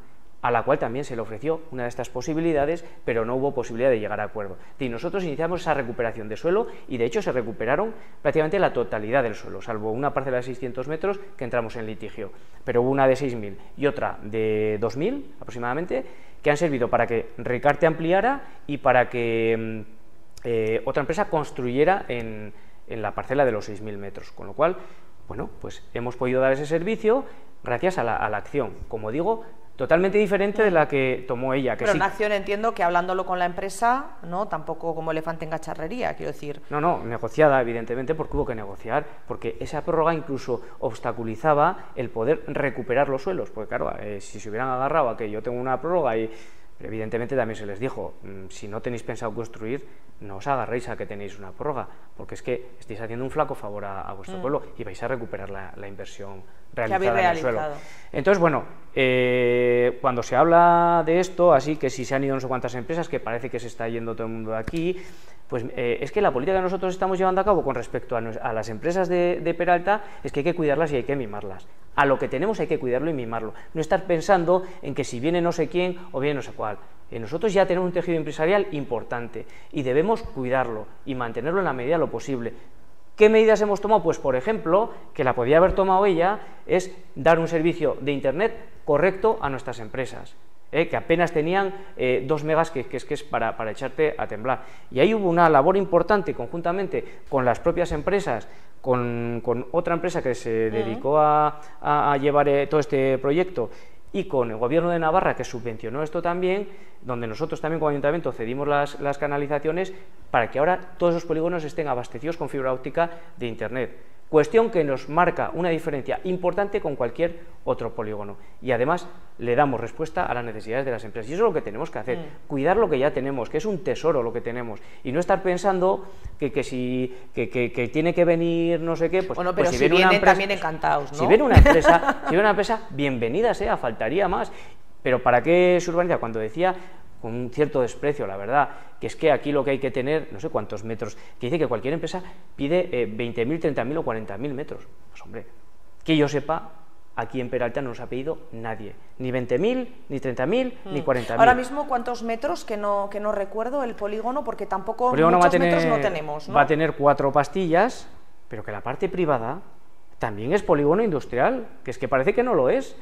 a la cual también se le ofreció una de estas posibilidades, pero no hubo posibilidad de llegar a acuerdo. Y nosotros iniciamos esa recuperación de suelo y de hecho se recuperaron prácticamente la totalidad del suelo, salvo una parcela de 600 metros que entramos en litigio, pero hubo una de 6.000 y otra de 2.000 aproximadamente, que han servido para que Ricarte ampliara y para que otra empresa construyera en la parcela de los 6.000 metros, con lo cual, bueno, pues hemos podido dar ese servicio gracias a la acción, como digo, totalmente diferente de la que tomó ella. Pero en acción entiendo que hablándolo con la empresa, no, tampoco como elefante en cacharrería, quiero decir. No, negociada, evidentemente, porque hubo que negociar, porque esa prórroga incluso obstaculizaba el poder recuperar los suelos, porque claro, si se hubieran agarrado a que yo tengo una prórroga y... Pero evidentemente también se les dijo, si no tenéis pensado construir, no os agarréis a que tenéis una prórroga, porque es que estáis haciendo un flaco favor a vuestro pueblo y vais a recuperar la inversión realizada en el suelo. Entonces, bueno, cuando se habla de esto, así que si se han ido no sé cuántas empresas, que parece que se está yendo todo el mundo de aquí, pues es que la política que nosotros estamos llevando a cabo con respecto a las empresas de Peralta es que hay que cuidarlas y hay que mimarlas. A lo que tenemos hay que cuidarlo y mimarlo. No estar pensando en que si viene no sé quién o viene no sé cuál. Nosotros ya tenemos un tejido empresarial importante y debemos cuidarlo y mantenerlo en la medida de lo posible. ¿Qué medidas hemos tomado? Pues, por ejemplo, que la podía haber tomado ella, es dar un servicio de Internet correcto a nuestras empresas. Que apenas tenían 2 megas, que es para echarte a temblar. Y ahí hubo una labor importante conjuntamente con las propias empresas, con otra empresa que se dedicó a llevar todo este proyecto, y con el Gobierno de Navarra, que subvencionó esto también, donde nosotros también como ayuntamiento cedimos las canalizaciones para que ahora todos esos polígonos estén abastecidos con fibra óptica de Internet. Cuestión que nos marca una diferencia importante con cualquier otro polígono. Y además le damos respuesta a las necesidades de las empresas. Y eso es lo que tenemos que hacer, cuidar lo que ya tenemos, que es un tesoro lo que tenemos. Y no estar pensando que tiene que venir no sé qué. Pues, bueno, pero pues si vienen una empresa, también encantados, ¿no? Si viene una empresa, bienvenida sea, faltaría más. Pero ¿para qué se urbaniza? Cuando decía con un cierto desprecio, la verdad, que es que aquí lo que hay que tener, no sé cuántos metros, que dice que cualquier empresa pide 20.000, 30.000 o 40.000 metros. Pues hombre, que yo sepa, aquí en Peralta no nos ha pedido nadie, ni 20.000, ni 30.000, ni 40.000. Ahora mismo, ¿cuántos metros? Que no recuerdo el polígono, porque tampoco muchos metros no tenemos, ¿no? Va a tener 4 pastillas, pero que la parte privada también es polígono industrial, que es que parece que no lo es.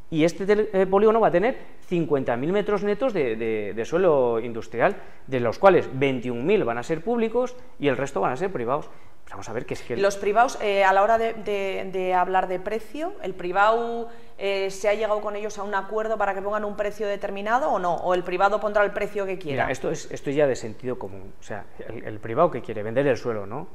Y este polígono va a tener 50.000 metros netos de suelo industrial, de los cuales 21.000 van a ser públicos y el resto van a ser privados. Pues vamos a ver que es que... Los privados, a la hora de hablar de precio, ¿el privado se ha llegado con ellos a un acuerdo para que pongan un precio determinado o no? ¿O el privado pondrá el precio que quiera? Mira, esto es ya de sentido común. O sea, el privado que quiere vender el suelo, ¿no?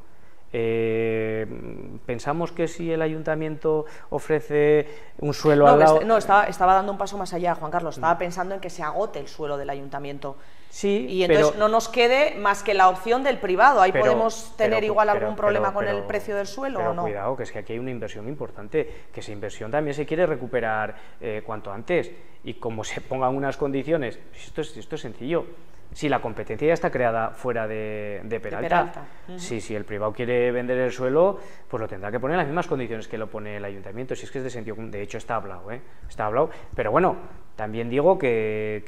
Pensamos que si el ayuntamiento ofrece un suelo al lado... No, estaba dando un paso más allá, Juan Carlos, estaba pensando en que se agote el suelo del ayuntamiento. Sí, y entonces no nos quede más que la opción del privado. Ahí podemos tener igual algún problema con el precio del suelo, ¿o no? Cuidado, que es que aquí hay una inversión importante, que esa inversión también se quiere recuperar cuanto antes, y como se pongan unas condiciones, esto es sencillo. Si la competencia ya está creada fuera de Peralta, si el privado quiere vender el suelo, pues lo tendrá que poner en las mismas condiciones que lo pone el ayuntamiento, si es que es de sentido común. De hecho está hablado, pero bueno, también digo que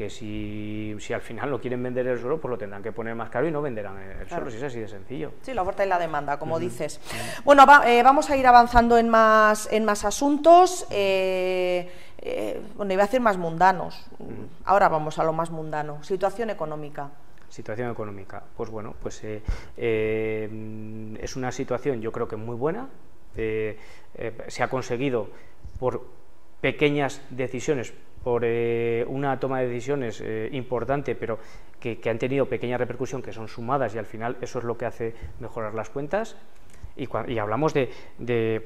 si al final lo quieren vender el suelo, pues lo tendrán que poner más caro y no venderán el suelo, si es así de sencillo. Sí, la oferta y la demanda, como dices. Bueno, vamos a ir avanzando en más asuntos. Bueno, iba a decir más mundanos. Ahora vamos a lo más mundano. Situación económica. Situación económica. Pues bueno, pues es una situación, yo creo que muy buena. Se ha conseguido por pequeñas decisiones, por una toma de decisiones importante, pero que han tenido pequeña repercusión, que son sumadas, y al final eso es lo que hace mejorar las cuentas. Y hablamos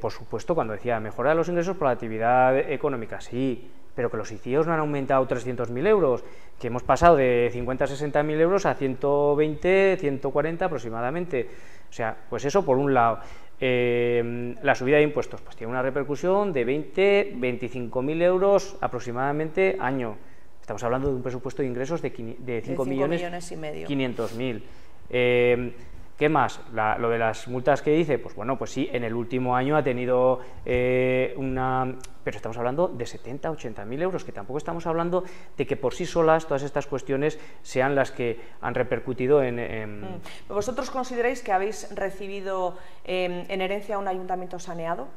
por supuesto, cuando decía mejorar los ingresos por la actividad económica, sí, pero que los ICIOs no han aumentado 300.000 euros, que hemos pasado de 50 a 60.000 euros a 120, 140 aproximadamente. O sea, pues eso por un lado. La subida de impuestos pues tiene una repercusión de 25.000 euros aproximadamente año. Estamos hablando de un presupuesto de ingresos de 5.500.000. ¿Qué más? Lo de las multas que dice, pues bueno, pues sí, en el último año ha tenido pero estamos hablando de 70, 80.000 euros, que tampoco estamos hablando de que por sí solas todas estas cuestiones sean las que han repercutido en... ¿Vosotros consideráis que habéis recibido en herencia un ayuntamiento saneado?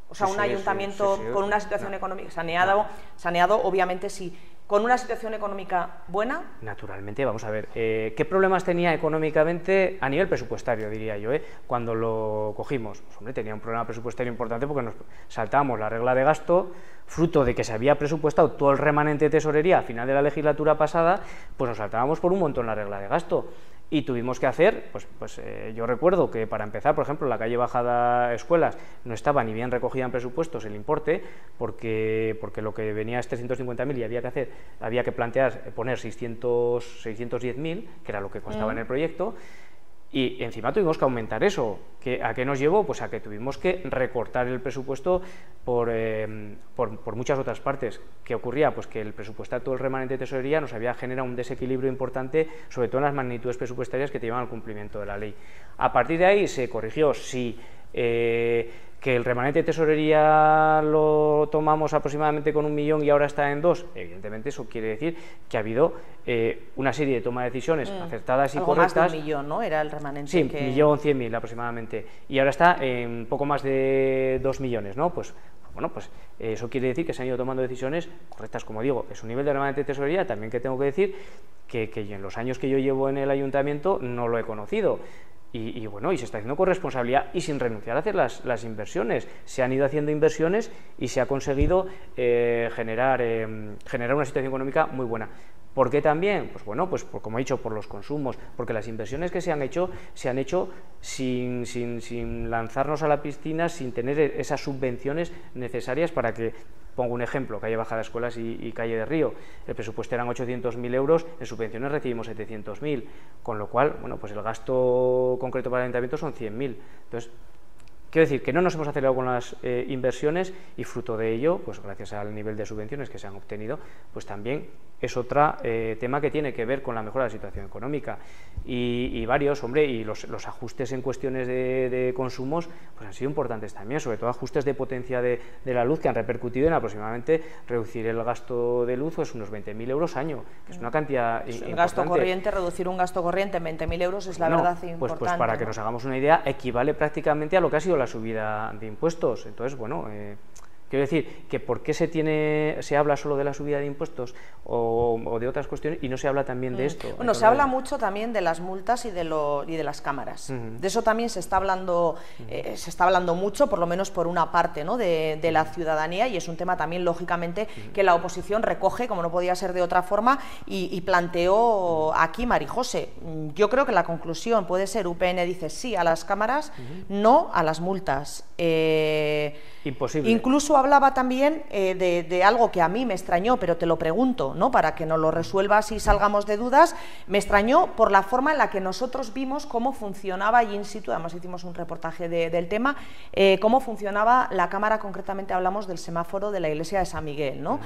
O sea, un ayuntamiento con una situación económica saneado, obviamente sí. ¿Con una situación económica buena? Naturalmente, vamos a ver, ¿qué problemas tenía económicamente a nivel presupuestario, diría yo, cuando lo cogimos? Pues hombre, tenía un problema presupuestario importante porque nos saltábamos la regla de gasto, fruto de que se había presupuestado todo el remanente de tesorería a final de la legislatura pasada, pues nos saltábamos por un montón la regla de gasto. Y tuvimos que hacer, yo recuerdo que para empezar, por ejemplo, la calle Bajada Escuelas no estaba ni bien recogida en presupuestos el importe, porque lo que venía es 350.000 y había que poner 610.000, que era lo que costaba en el proyecto, y encima tuvimos que aumentar eso. ¿A qué nos llevó? Pues a que tuvimos que recortar el presupuesto por muchas otras partes. ¿Qué ocurría? Pues que el presupuestar todo el remanente de tesorería nos había generado un desequilibrio importante, sobre todo en las magnitudes presupuestarias que te llevan al cumplimiento de la ley. A partir de ahí se corrigió, sí, que el remanente de tesorería lo tomamos aproximadamente con 1 millón y ahora está en 2, evidentemente eso quiere decir que ha habido una serie de toma de decisiones acertadas y correctas. Más de 1 millón, ¿no? Era el remanente. Sí, 1.100.000 aproximadamente, y ahora está en poco más de 2 millones, ¿no? Pues bueno, pues eso quiere decir que se han ido tomando decisiones correctas, como digo, es un nivel de remanente de tesorería también que tengo que decir que en los años que yo llevo en el ayuntamiento no lo he conocido. Y bueno, y se está haciendo con responsabilidad y sin renunciar a hacer las inversiones. Se han ido haciendo inversiones y se ha conseguido generar una situación económica muy buena. ¿Por qué también? Pues bueno, pues como he dicho, por los consumos, porque las inversiones que se han hecho sin lanzarnos a la piscina, sin tener esas subvenciones necesarias para que, pongo un ejemplo, calle Bajada Escuelas y calle de Río, el presupuesto eran 800.000 euros, en subvenciones recibimos 700.000, con lo cual, bueno, pues el gasto concreto para el ayuntamiento son 100.000. Entonces, quiero decir que no nos hemos acelerado con las inversiones y fruto de ello, pues gracias al nivel de subvenciones que se han obtenido, pues también es otro tema que tiene que ver con la mejora de la situación económica y varios, hombre, y los ajustes en cuestiones de consumos pues han sido importantes también, sobre todo ajustes de potencia de la luz que han repercutido en aproximadamente reducir el gasto de luz pues unos 20.000 euros año, que es una cantidad importante. El gasto corriente, reducir un gasto corriente en 20.000 euros es la verdad importante. Pues para que nos hagamos una idea, equivale prácticamente a lo que ha sido la subida de impuestos. Entonces, bueno, quiero decir que ¿por qué se habla solo de la subida de impuestos o de otras cuestiones y no se habla también de esto? Bueno, se habla mucho también de las multas y de las cámaras. De eso también se está hablando mucho, por lo menos por una parte, ¿no?, de la ciudadanía, y es un tema también, lógicamente, que la oposición recoge, como no podía ser de otra forma, y planteó aquí Marijose. Yo creo que la conclusión puede ser: UPN dice sí a las cámaras, no a las multas. Imposible. Incluso hablaba también de algo que a mí me extrañó, pero te lo pregunto, ¿no?, para que nos lo resuelvas y salgamos de dudas. Me extrañó por la forma en la que nosotros vimos cómo funcionaba allí in situ, además hicimos un reportaje del tema, cómo funcionaba la cámara, concretamente hablamos del semáforo de la iglesia de San Miguel, ¿no?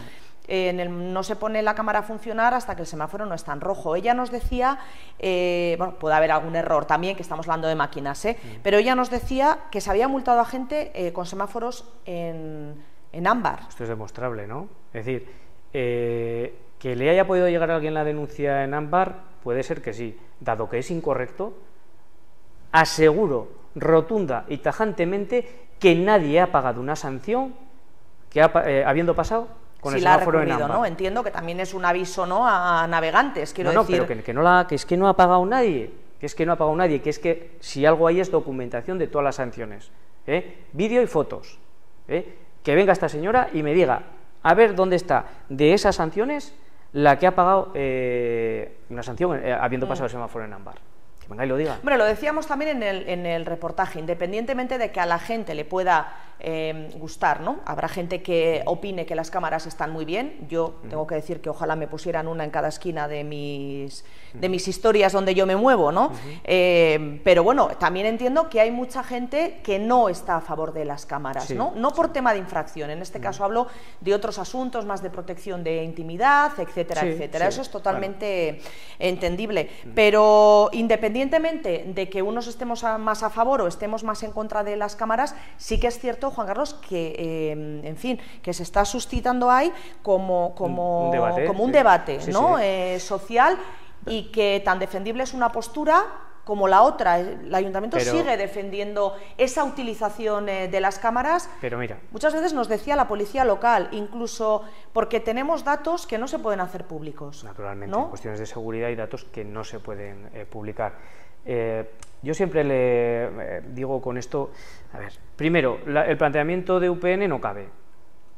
No se pone la cámara a funcionar hasta que el semáforo no está en rojo. Ella nos decía, bueno, puede haber algún error también, que estamos hablando de máquinas, pero ella nos decía que se había multado a gente con semáforos en ámbar. Esto es demostrable, ¿no? Es decir, que le haya podido llegar a alguien la denuncia en ámbar, puede ser que sí. Dado que es incorrecto, aseguro rotunda y tajantemente que nadie ha pagado una sanción que habiendo pasado con el semáforo en ámbar. ¿No? Entiendo que también es un aviso, ¿no?, a navegantes, quiero decir. Pero que es que no ha pagado nadie, que es que si algo hay es documentación de todas las sanciones, vídeo y fotos, que venga esta señora y me diga, a ver dónde está de esas sanciones la que ha pagado una sanción habiendo pasado el semáforo en ámbar. Que venga y lo diga. Bueno, lo decíamos también en el reportaje, independientemente de que a la gente le pueda gustar, ¿no? Habrá gente que opine que las cámaras están muy bien. Yo tengo que decir que ojalá me pusieran una en cada esquina de mis historias donde yo me muevo, ¿no? Pero bueno, también entiendo que hay mucha gente que no está a favor de las cámaras, ¿no? No por tema de infracción, en este caso hablo de otros asuntos más de protección de intimidad, etcétera, etcétera. Eso es totalmente entendible, pero independientemente de que unos estemos más a favor o estemos más en contra de las cámaras, sí que es cierto, Juan Carlos, que en fin, que se está suscitando ahí como un debate, ¿no? Social, y que tan defendible es una postura como la otra. El ayuntamiento sigue defendiendo esa utilización de las cámaras. Pero mira, muchas veces nos decía la policía local, incluso porque tenemos datos que no se pueden hacer públicos. Naturalmente, ¿no? Cuestiones de seguridad y datos que no se pueden publicar. Yo siempre le digo con esto, a ver, primero, el planteamiento de UPN no cabe,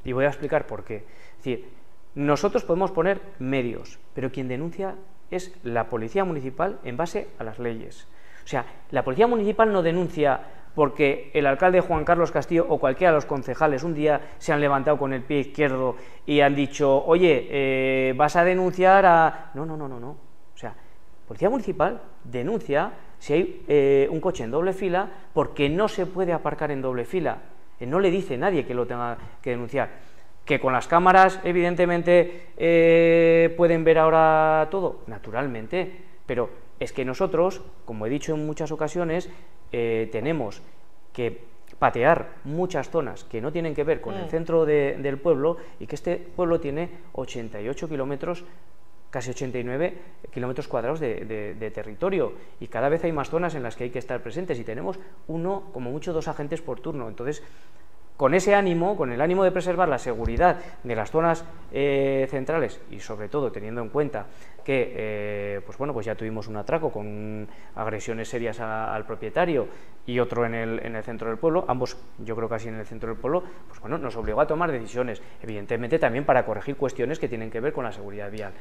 y voy a explicar por qué. Es decir, nosotros podemos poner medios, pero quien denuncia es la policía municipal en base a las leyes. O sea, la policía municipal no denuncia porque el alcalde Juan Carlos Castillo o cualquiera de los concejales un día se han levantado con el pie izquierdo y han dicho, oye, vas a denunciar a... No. O sea, policía municipal denuncia si hay un coche en doble fila porque no se puede aparcar en doble fila. No le dice nadie que lo tenga que denunciar. Que con las cámaras, evidentemente, pueden ver ahora todo, naturalmente, pero es que nosotros, como he dicho en muchas ocasiones, tenemos que patear muchas zonas que no tienen que ver con el centro del pueblo, y que este pueblo tiene 88 kilómetros, casi 89 kilómetros cuadrados de territorio, y cada vez hay más zonas en las que hay que estar presentes, y tenemos uno, como mucho, 2 agentes por turno. Entonces, con ese ánimo, con el ánimo de preservar la seguridad de las zonas centrales, y sobre todo teniendo en cuenta que pues ya tuvimos un atraco con agresiones serias al propietario y otro en el centro del pueblo, ambos yo creo casi en el centro del pueblo, pues bueno, nos obligó a tomar decisiones, evidentemente también para corregir cuestiones que tienen que ver con la seguridad vial.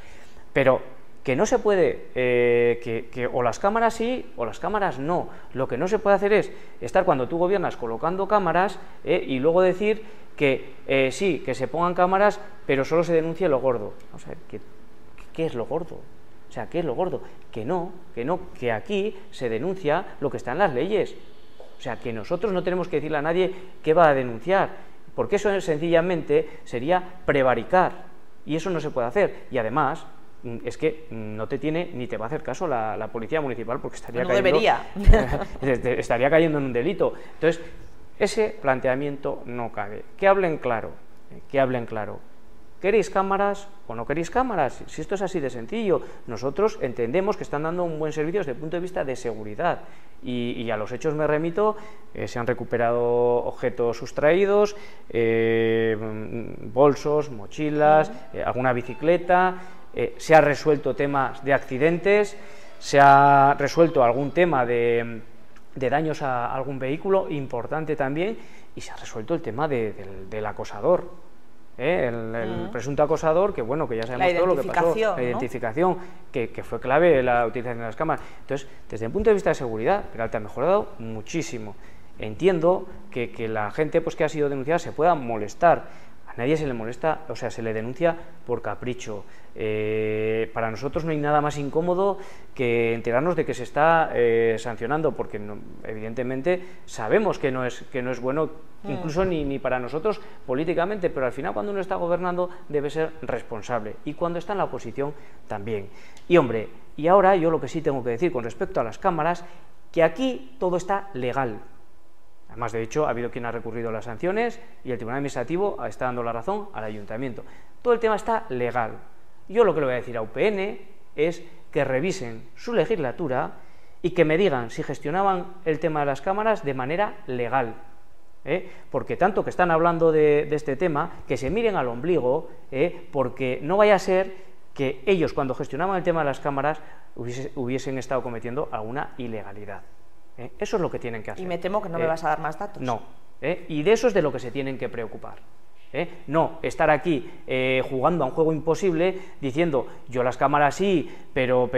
Pero que no se puede, que o las cámaras sí o las cámaras no. Lo que no se puede hacer es estar cuando tú gobiernas colocando cámaras y luego decir que sí, que se pongan cámaras, pero solo se denuncie lo gordo. O sea, ¿qué es lo gordo? O sea, ¿qué es lo gordo? Que no, que aquí se denuncia lo que está en las leyes. O sea, que nosotros no tenemos que decirle a nadie qué va a denunciar, porque eso sencillamente sería prevaricar, y eso no se puede hacer. Y además, es que no te tiene ni te va a hacer caso la policía municipal, porque estaría estaría cayendo en un delito. Entonces, ese planteamiento no cabe. Que hablen claro, que hablen claro. ¿Queréis cámaras o no queréis cámaras? Si esto es así de sencillo, nosotros entendemos que están dando un buen servicio desde el punto de vista de seguridad, y a los hechos me remito. Se han recuperado objetos sustraídos, bolsos, mochilas, alguna bicicleta, se ha resuelto temas de accidentes, se ha resuelto algún tema de daños a algún vehículo importante también, y se ha resuelto el tema del acosador. El presunto acosador, que bueno, que ya sabemos todo lo que pasó, la identificación, que fue clave la utilización de las cámaras. Entonces, desde el punto de vista de seguridad, Peralta ha mejorado muchísimo. Entiendo que la gente pues que ha sido denunciada se pueda molestar. A nadie se le molesta, o sea, se le denuncia por capricho. Para nosotros no hay nada más incómodo que enterarnos de que se está sancionando, porque evidentemente sabemos que no es bueno, incluso ni para nosotros políticamente, pero al final cuando uno está gobernando debe ser responsable, y cuando está en la oposición también. Y hombre, y ahora yo lo que sí tengo que decir con respecto a las cámaras, que aquí todo está legal. Además, de hecho, ha habido quien ha recurrido a las sanciones y el Tribunal Administrativo está dando la razón al Ayuntamiento. Todo el tema está legal. Yo lo que le voy a decir a UPN es que revisen su legislatura y que me digan si gestionaban el tema de las cámaras de manera legal. Porque tanto que están hablando de este tema, que se miren al ombligo, porque no vaya a ser que ellos, cuando gestionaban el tema de las cámaras, hubiesen estado cometiendo alguna ilegalidad. Eso es lo que tienen que hacer. Y me temo que no me vas a dar más datos. No, y de eso es de lo que se tienen que preocupar. No estar aquí jugando a un juego imposible diciendo yo las cámaras sí, pero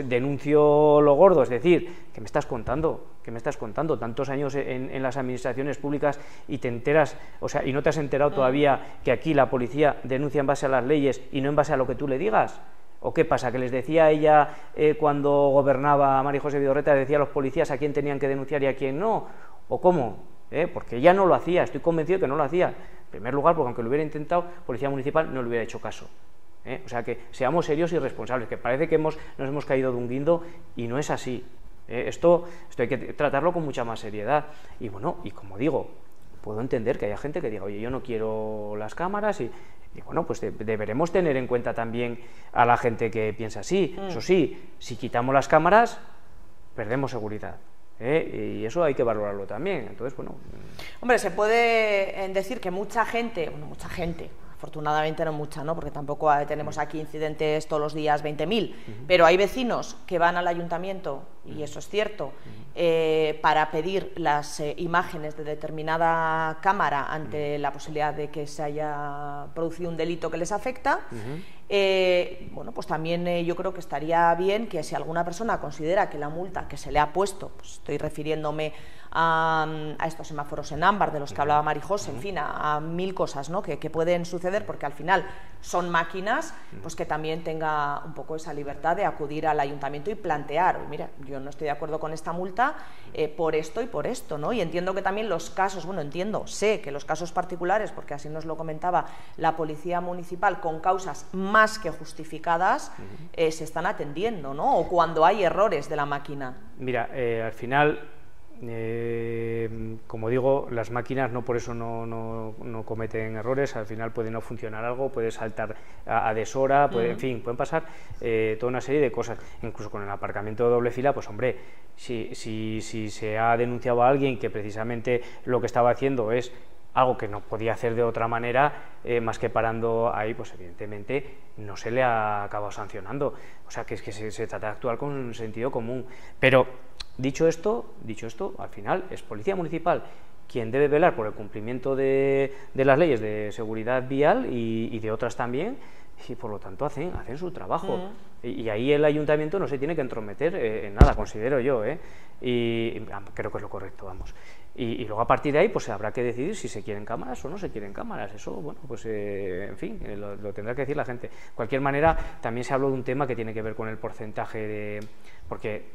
denuncio lo gordo. Es decir, ¿qué me estás contando? ¿Qué me estás contando? Tantos años en las administraciones públicas y te enteras, o sea, y no te has enterado todavía que aquí la policía denuncia en base a las leyes y no en base a lo que tú le digas. ¿O qué pasa? ¿Que les decía ella cuando gobernaba María José Vidorreta, decía a los policías a quién tenían que denunciar y a quién no? ¿O cómo? Porque ella no lo hacía, estoy convencido de que no lo hacía. En primer lugar, porque aunque lo hubiera intentado, Policía Municipal no le hubiera hecho caso. O sea que seamos serios y responsables, que parece que nos hemos caído de un guindo y no es así. Esto hay que tratarlo con mucha más seriedad. Y bueno, y como digo, puedo entender que haya gente que diga, oye, yo no quiero las cámaras y bueno, pues deberemos tener en cuenta también a la gente que piensa así. Eso sí, si quitamos las cámaras, perdemos seguridad. Y eso hay que valorarlo también. Entonces, bueno. Hombre, se puede decir que mucha gente, afortunadamente no mucha, ¿no? Porque tampoco tenemos aquí incidentes todos los días 20.000, pero hay vecinos que van al ayuntamiento, y eso es cierto, para pedir las imágenes de determinada cámara ante la posibilidad de que se haya producido un delito que les afecta. Bueno, pues también yo creo que estaría bien que si alguna persona considera que la multa que se le ha puesto, pues estoy refiriéndome a estos semáforos en ámbar de los que hablaba Marijose, en fin, a mil cosas, ¿no? que pueden suceder, porque al final son máquinas, pues que también tenga un poco esa libertad de acudir al ayuntamiento y plantear, mira, yo no estoy de acuerdo con esta multa por esto y por esto, ¿no? Y entiendo que también los casos, sé que los casos particulares, porque así nos lo comentaba la Policía Municipal, con causas más que justificadas, se están atendiendo, ¿no? O cuando hay errores de la máquina. Mira, al final, como digo, las máquinas no por eso no cometen errores. Al final puede no funcionar algo, puede saltar a deshora, en fin, pueden pasar toda una serie de cosas. Incluso con el aparcamiento de doble fila, pues hombre, si se ha denunciado a alguien que precisamente lo que estaba haciendo es algo que no podía hacer de otra manera, más que parando ahí, pues evidentemente no se le ha acabado sancionando. O sea, que es que se trata de actuar con sentido común. Pero dicho esto, al final es Policía Municipal quien debe velar por el cumplimiento de las leyes de seguridad vial y de otras también, y por lo tanto hacen su trabajo. Y ahí el ayuntamiento no se tiene que entrometer en nada, considero yo, y creo que es lo correcto, vamos. Y luego a partir de ahí pues habrá que decidir si se quieren cámaras o no se quieren cámaras. Eso, bueno, pues en fin, lo tendrá que decir la gente. De cualquier manera, también se habló de un tema que tiene que ver con el porcentaje de... Porque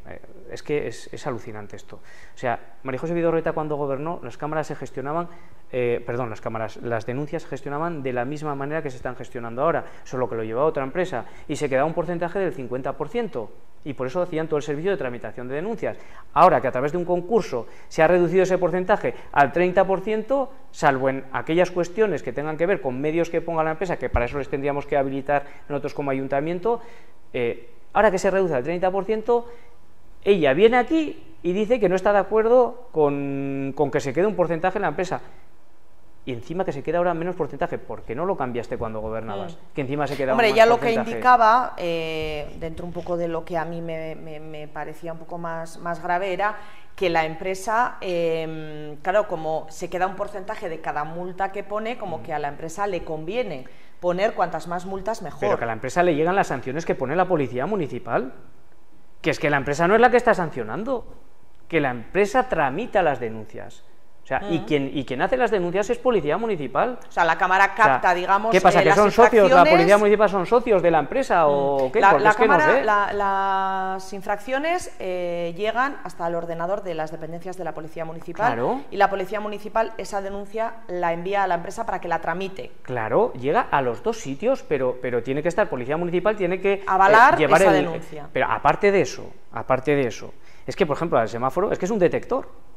es que es alucinante esto. O sea, María José Vidorreta cuando gobernó, las cámaras se gestionaban, las denuncias se gestionaban de la misma manera que se están gestionando ahora, solo que lo llevaba otra empresa, y se quedaba un porcentaje del 50%, y por eso hacían todo el servicio de tramitación de denuncias. Ahora que a través de un concurso se ha reducido ese porcentaje al 30%, salvo en aquellas cuestiones que tengan que ver con medios que ponga la empresa, que para eso les tendríamos que habilitar nosotros como ayuntamiento, ahora que se reduce al 30%, ella viene aquí y dice que no está de acuerdo con que se quede un porcentaje en la empresa. Y encima que se queda ahora menos porcentaje. ¿Por qué no lo cambiaste cuando gobernabas? Que encima se queda Hombre, más ya lo porcentaje. que indicaba, dentro un poco de lo que a mí me parecía un poco más grave, era que la empresa, claro, como se queda un porcentaje de cada multa que pone, como que a la empresa le conviene poner cuantas más multas mejor. Pero que a la empresa le llegan las sanciones que pone la policía municipal. Que es que la empresa no es la que está sancionando, que la empresa tramita las denuncias. O sea, y quien hace las denuncias es policía municipal. O sea, la cámara capta, o sea, digamos, ¿qué pasa? ¿Que las son socios? ¿La infracciones? policía municipal son socios de la empresa o qué? Porque es que no sé. Las infracciones llegan hasta el ordenador de las dependencias de la policía municipal. Claro. Y la policía municipal esa denuncia la envía a la empresa para que la tramite. Claro, llega a los dos sitios, pero tiene que estar, policía municipal tiene que avalar llevar esa denuncia. Pero aparte de eso, es que, por ejemplo, el semáforo es que es un detector.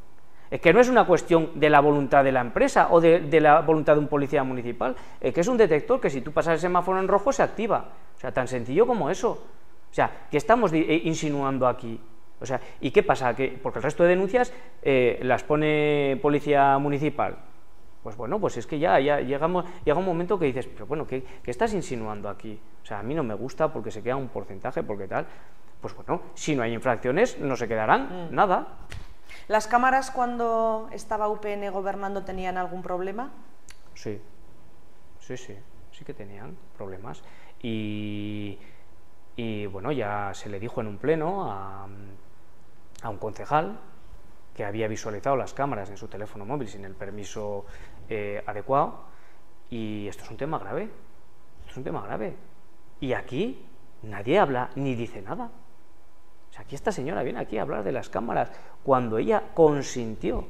Es que no es una cuestión de la voluntad de la empresa o de la voluntad de un policía municipal, es que es un detector que si tú pasas el semáforo en rojo se activa. O sea, tan sencillo como eso. O sea, ¿qué estamos insinuando aquí? O sea, ¿y qué pasa? Porque el resto de denuncias las pone policía municipal. Pues bueno, pues es que ya llega un momento que dices, pero bueno, ¿qué estás insinuando aquí? O sea, a mí no me gusta porque se queda un porcentaje, porque tal. Pues bueno, si no hay infracciones, no se quedarán nada. ¿Las cámaras cuando estaba UPN gobernando tenían algún problema? Sí que tenían problemas. Y bueno, ya se le dijo en un pleno a un concejal que había visualizado las cámaras en su teléfono móvil sin el permiso adecuado, y esto es un tema grave. Esto es un tema grave. Y aquí nadie habla ni dice nada. O sea, aquí esta señora viene aquí a hablar de las cámaras cuando ella consintió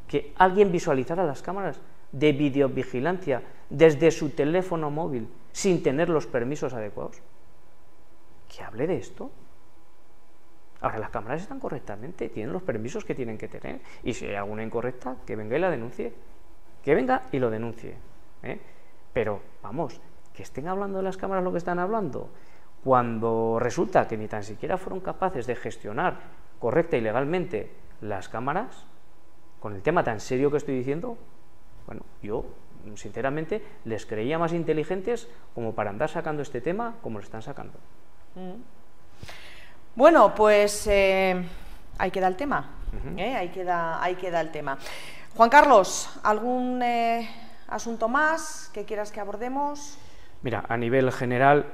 que alguien visualizara las cámaras de videovigilancia desde su teléfono móvil sin tener los permisos adecuados. Que hable de esto. Ahora, las cámaras están correctamente, tienen los permisos que tienen que tener, y si hay alguna incorrecta, que venga y la denuncie. Que venga y lo denuncie. Pero, vamos, que estén hablando de las cámaras lo que están hablando, cuando resulta que ni tan siquiera fueron capaces de gestionar correcta y legalmente las cámaras, con el tema tan serio que estoy diciendo, bueno, yo sinceramente les creía más inteligentes como para andar sacando este tema como lo están sacando. Bueno, pues ahí queda el tema. Ahí queda el tema. Juan Carlos, ¿algún asunto más que quieras que abordemos? Mira, a nivel general,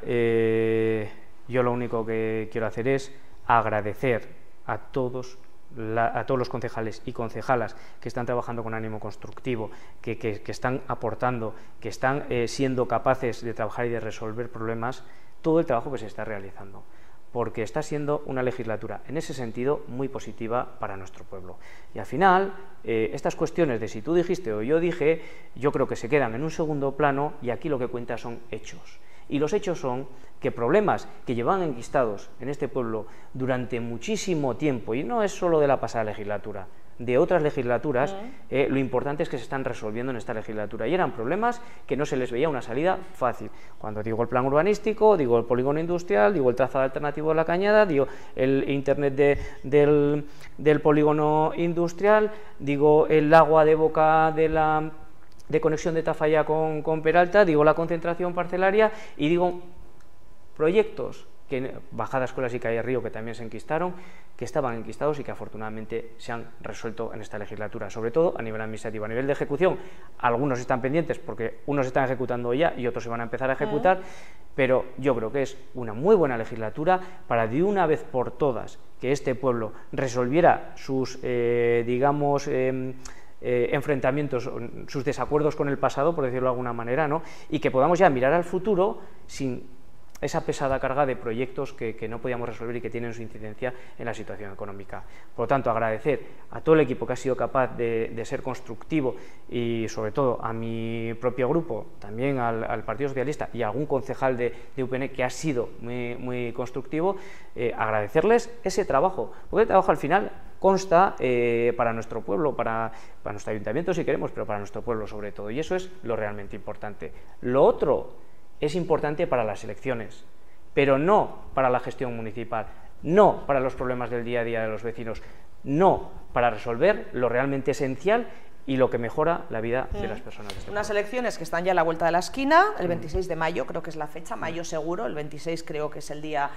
yo lo único que quiero hacer es agradecer a todos los concejales y concejalas que están trabajando con ánimo constructivo, que están aportando, que están siendo capaces de trabajar y de resolver problemas, todo el trabajo que se está realizando, porque está siendo una legislatura, en ese sentido, muy positiva para nuestro pueblo. Y al final, estas cuestiones de si tú dijiste o yo dije, yo creo que se quedan en un segundo plano, y aquí lo que cuenta son hechos. Y los hechos son que problemas que llevan enquistados en este pueblo durante muchísimo tiempo, y no es solo de la pasada legislatura, de otras legislaturas, lo importante es que se están resolviendo en esta legislatura, y eran problemas que no se les veía una salida fácil. Cuando digo el plan urbanístico, digo el polígono industrial, digo el trazado alternativo de la Cañada, digo el internet del polígono industrial, digo el agua de boca de conexión de Tafalla con Peralta, digo la concentración parcelaria, y digo proyectos bajadas Escuelas y Calle Río que también se enquistaron, que estaban enquistados y que afortunadamente se han resuelto en esta legislatura, sobre todo a nivel administrativo. A nivel de ejecución, algunos están pendientes porque unos se están ejecutando ya y otros se van a empezar a ejecutar, pero yo creo que es una muy buena legislatura para de una vez por todas que este pueblo resolviera sus, enfrentamientos, sus desacuerdos con el pasado, por decirlo de alguna manera, ¿no? Y que podamos ya mirar al futuro sin esa pesada carga de proyectos que no podíamos resolver y que tienen su incidencia en la situación económica. Por lo tanto, agradecer a todo el equipo que ha sido capaz de ser constructivo y sobre todo a mi propio grupo, también al Partido Socialista y a algún concejal de UPN que ha sido muy constructivo, agradecerles ese trabajo, porque el trabajo al final consta para nuestro pueblo, para nuestro ayuntamiento si queremos, pero para nuestro pueblo sobre todo, y eso es lo realmente importante. Lo otro es importante para las elecciones, pero no para la gestión municipal, no para los problemas del día a día de los vecinos, no para resolver lo realmente esencial y lo que mejora la vida de las personas de este Unas pueblo. elecciones que están ya a la vuelta de la esquina, el 26 de mayo creo que es la fecha, mayo seguro, el 26 creo que es el día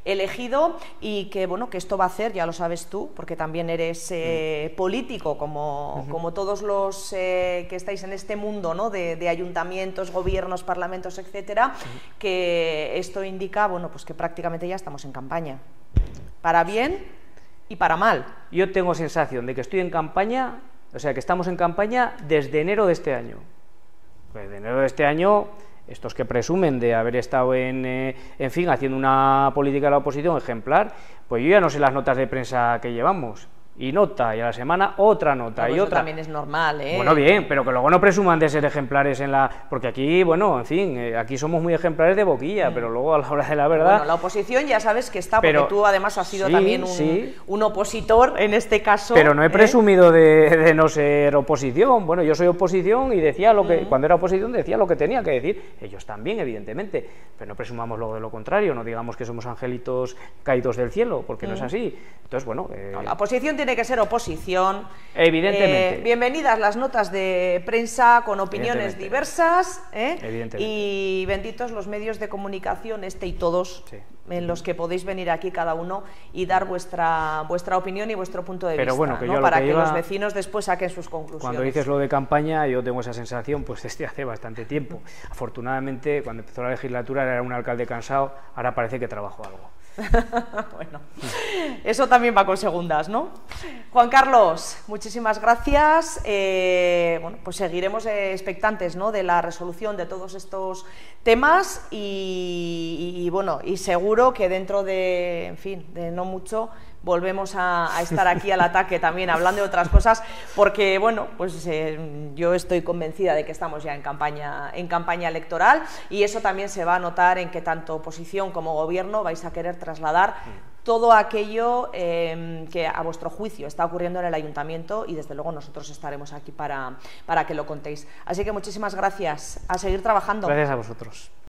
elegido, y que bueno, que esto va a hacer, ya lo sabes tú, porque también eres político como todos los que estáis en este mundo, ¿no? de ayuntamientos, gobiernos, parlamentos, etcétera, que esto indica, bueno, pues que prácticamente ya estamos en campaña, para bien y para mal. Yo tengo sensación de que estoy en campaña, o sea, que estamos en campaña desde enero de este año. Pues de enero de este año, estos que presumen de haber estado en fin, haciendo una política de la oposición ejemplar, pues yo ya no sé las notas de prensa que llevamos. Y nota, y a la semana otra nota, Pero y eso otra. también es normal, ¿eh? Bueno, bien, pero que luego no presuman de ser ejemplares en la... Porque aquí, bueno, en fin, aquí somos muy ejemplares de boquilla, pero luego a la hora de la verdad... Bueno, la oposición ya sabes que está, porque pero, tú además has sido sí, también sí, un opositor en este caso. pero no he presumido de no ser oposición. Bueno, yo soy oposición y decía lo que... Cuando era oposición decía lo que tenía que decir. Ellos también, evidentemente. Pero no presumamos luego de lo contrario, no digamos que somos angelitos caídos del cielo, porque no es así. Entonces, bueno... No, la oposición tiene que ser oposición. Evidentemente. Bienvenidas las notas de prensa con opiniones diversas, Evidentemente. y benditos los medios de comunicación, este y todos, Sí. en los que podéis venir aquí cada uno y dar vuestra opinión y vuestro punto de Pero vista, bueno, que ¿no? yo lo para que que iba... los vecinos después saquen sus conclusiones. Cuando dices lo de campaña, yo tengo esa sensación pues desde hace bastante tiempo. Afortunadamente, cuando empezó la legislatura era un alcalde cansado, ahora parece que trabajo algo. Bueno, eso también va con segundas, ¿no? Juan Carlos, muchísimas gracias. Bueno, pues seguiremos expectantes, ¿no? de la resolución de todos estos temas y bueno, y seguro que dentro de, en fin, de no mucho, volvemos a estar aquí al ataque también hablando de otras cosas, porque bueno, pues yo estoy convencida de que estamos ya en campaña electoral, y eso también se va a notar en que tanto oposición como gobierno vais a querer trasladar todo aquello que a vuestro juicio está ocurriendo en el ayuntamiento, y desde luego nosotros estaremos aquí para que lo contéis. Así que muchísimas gracias, a seguir trabajando. Gracias a vosotros.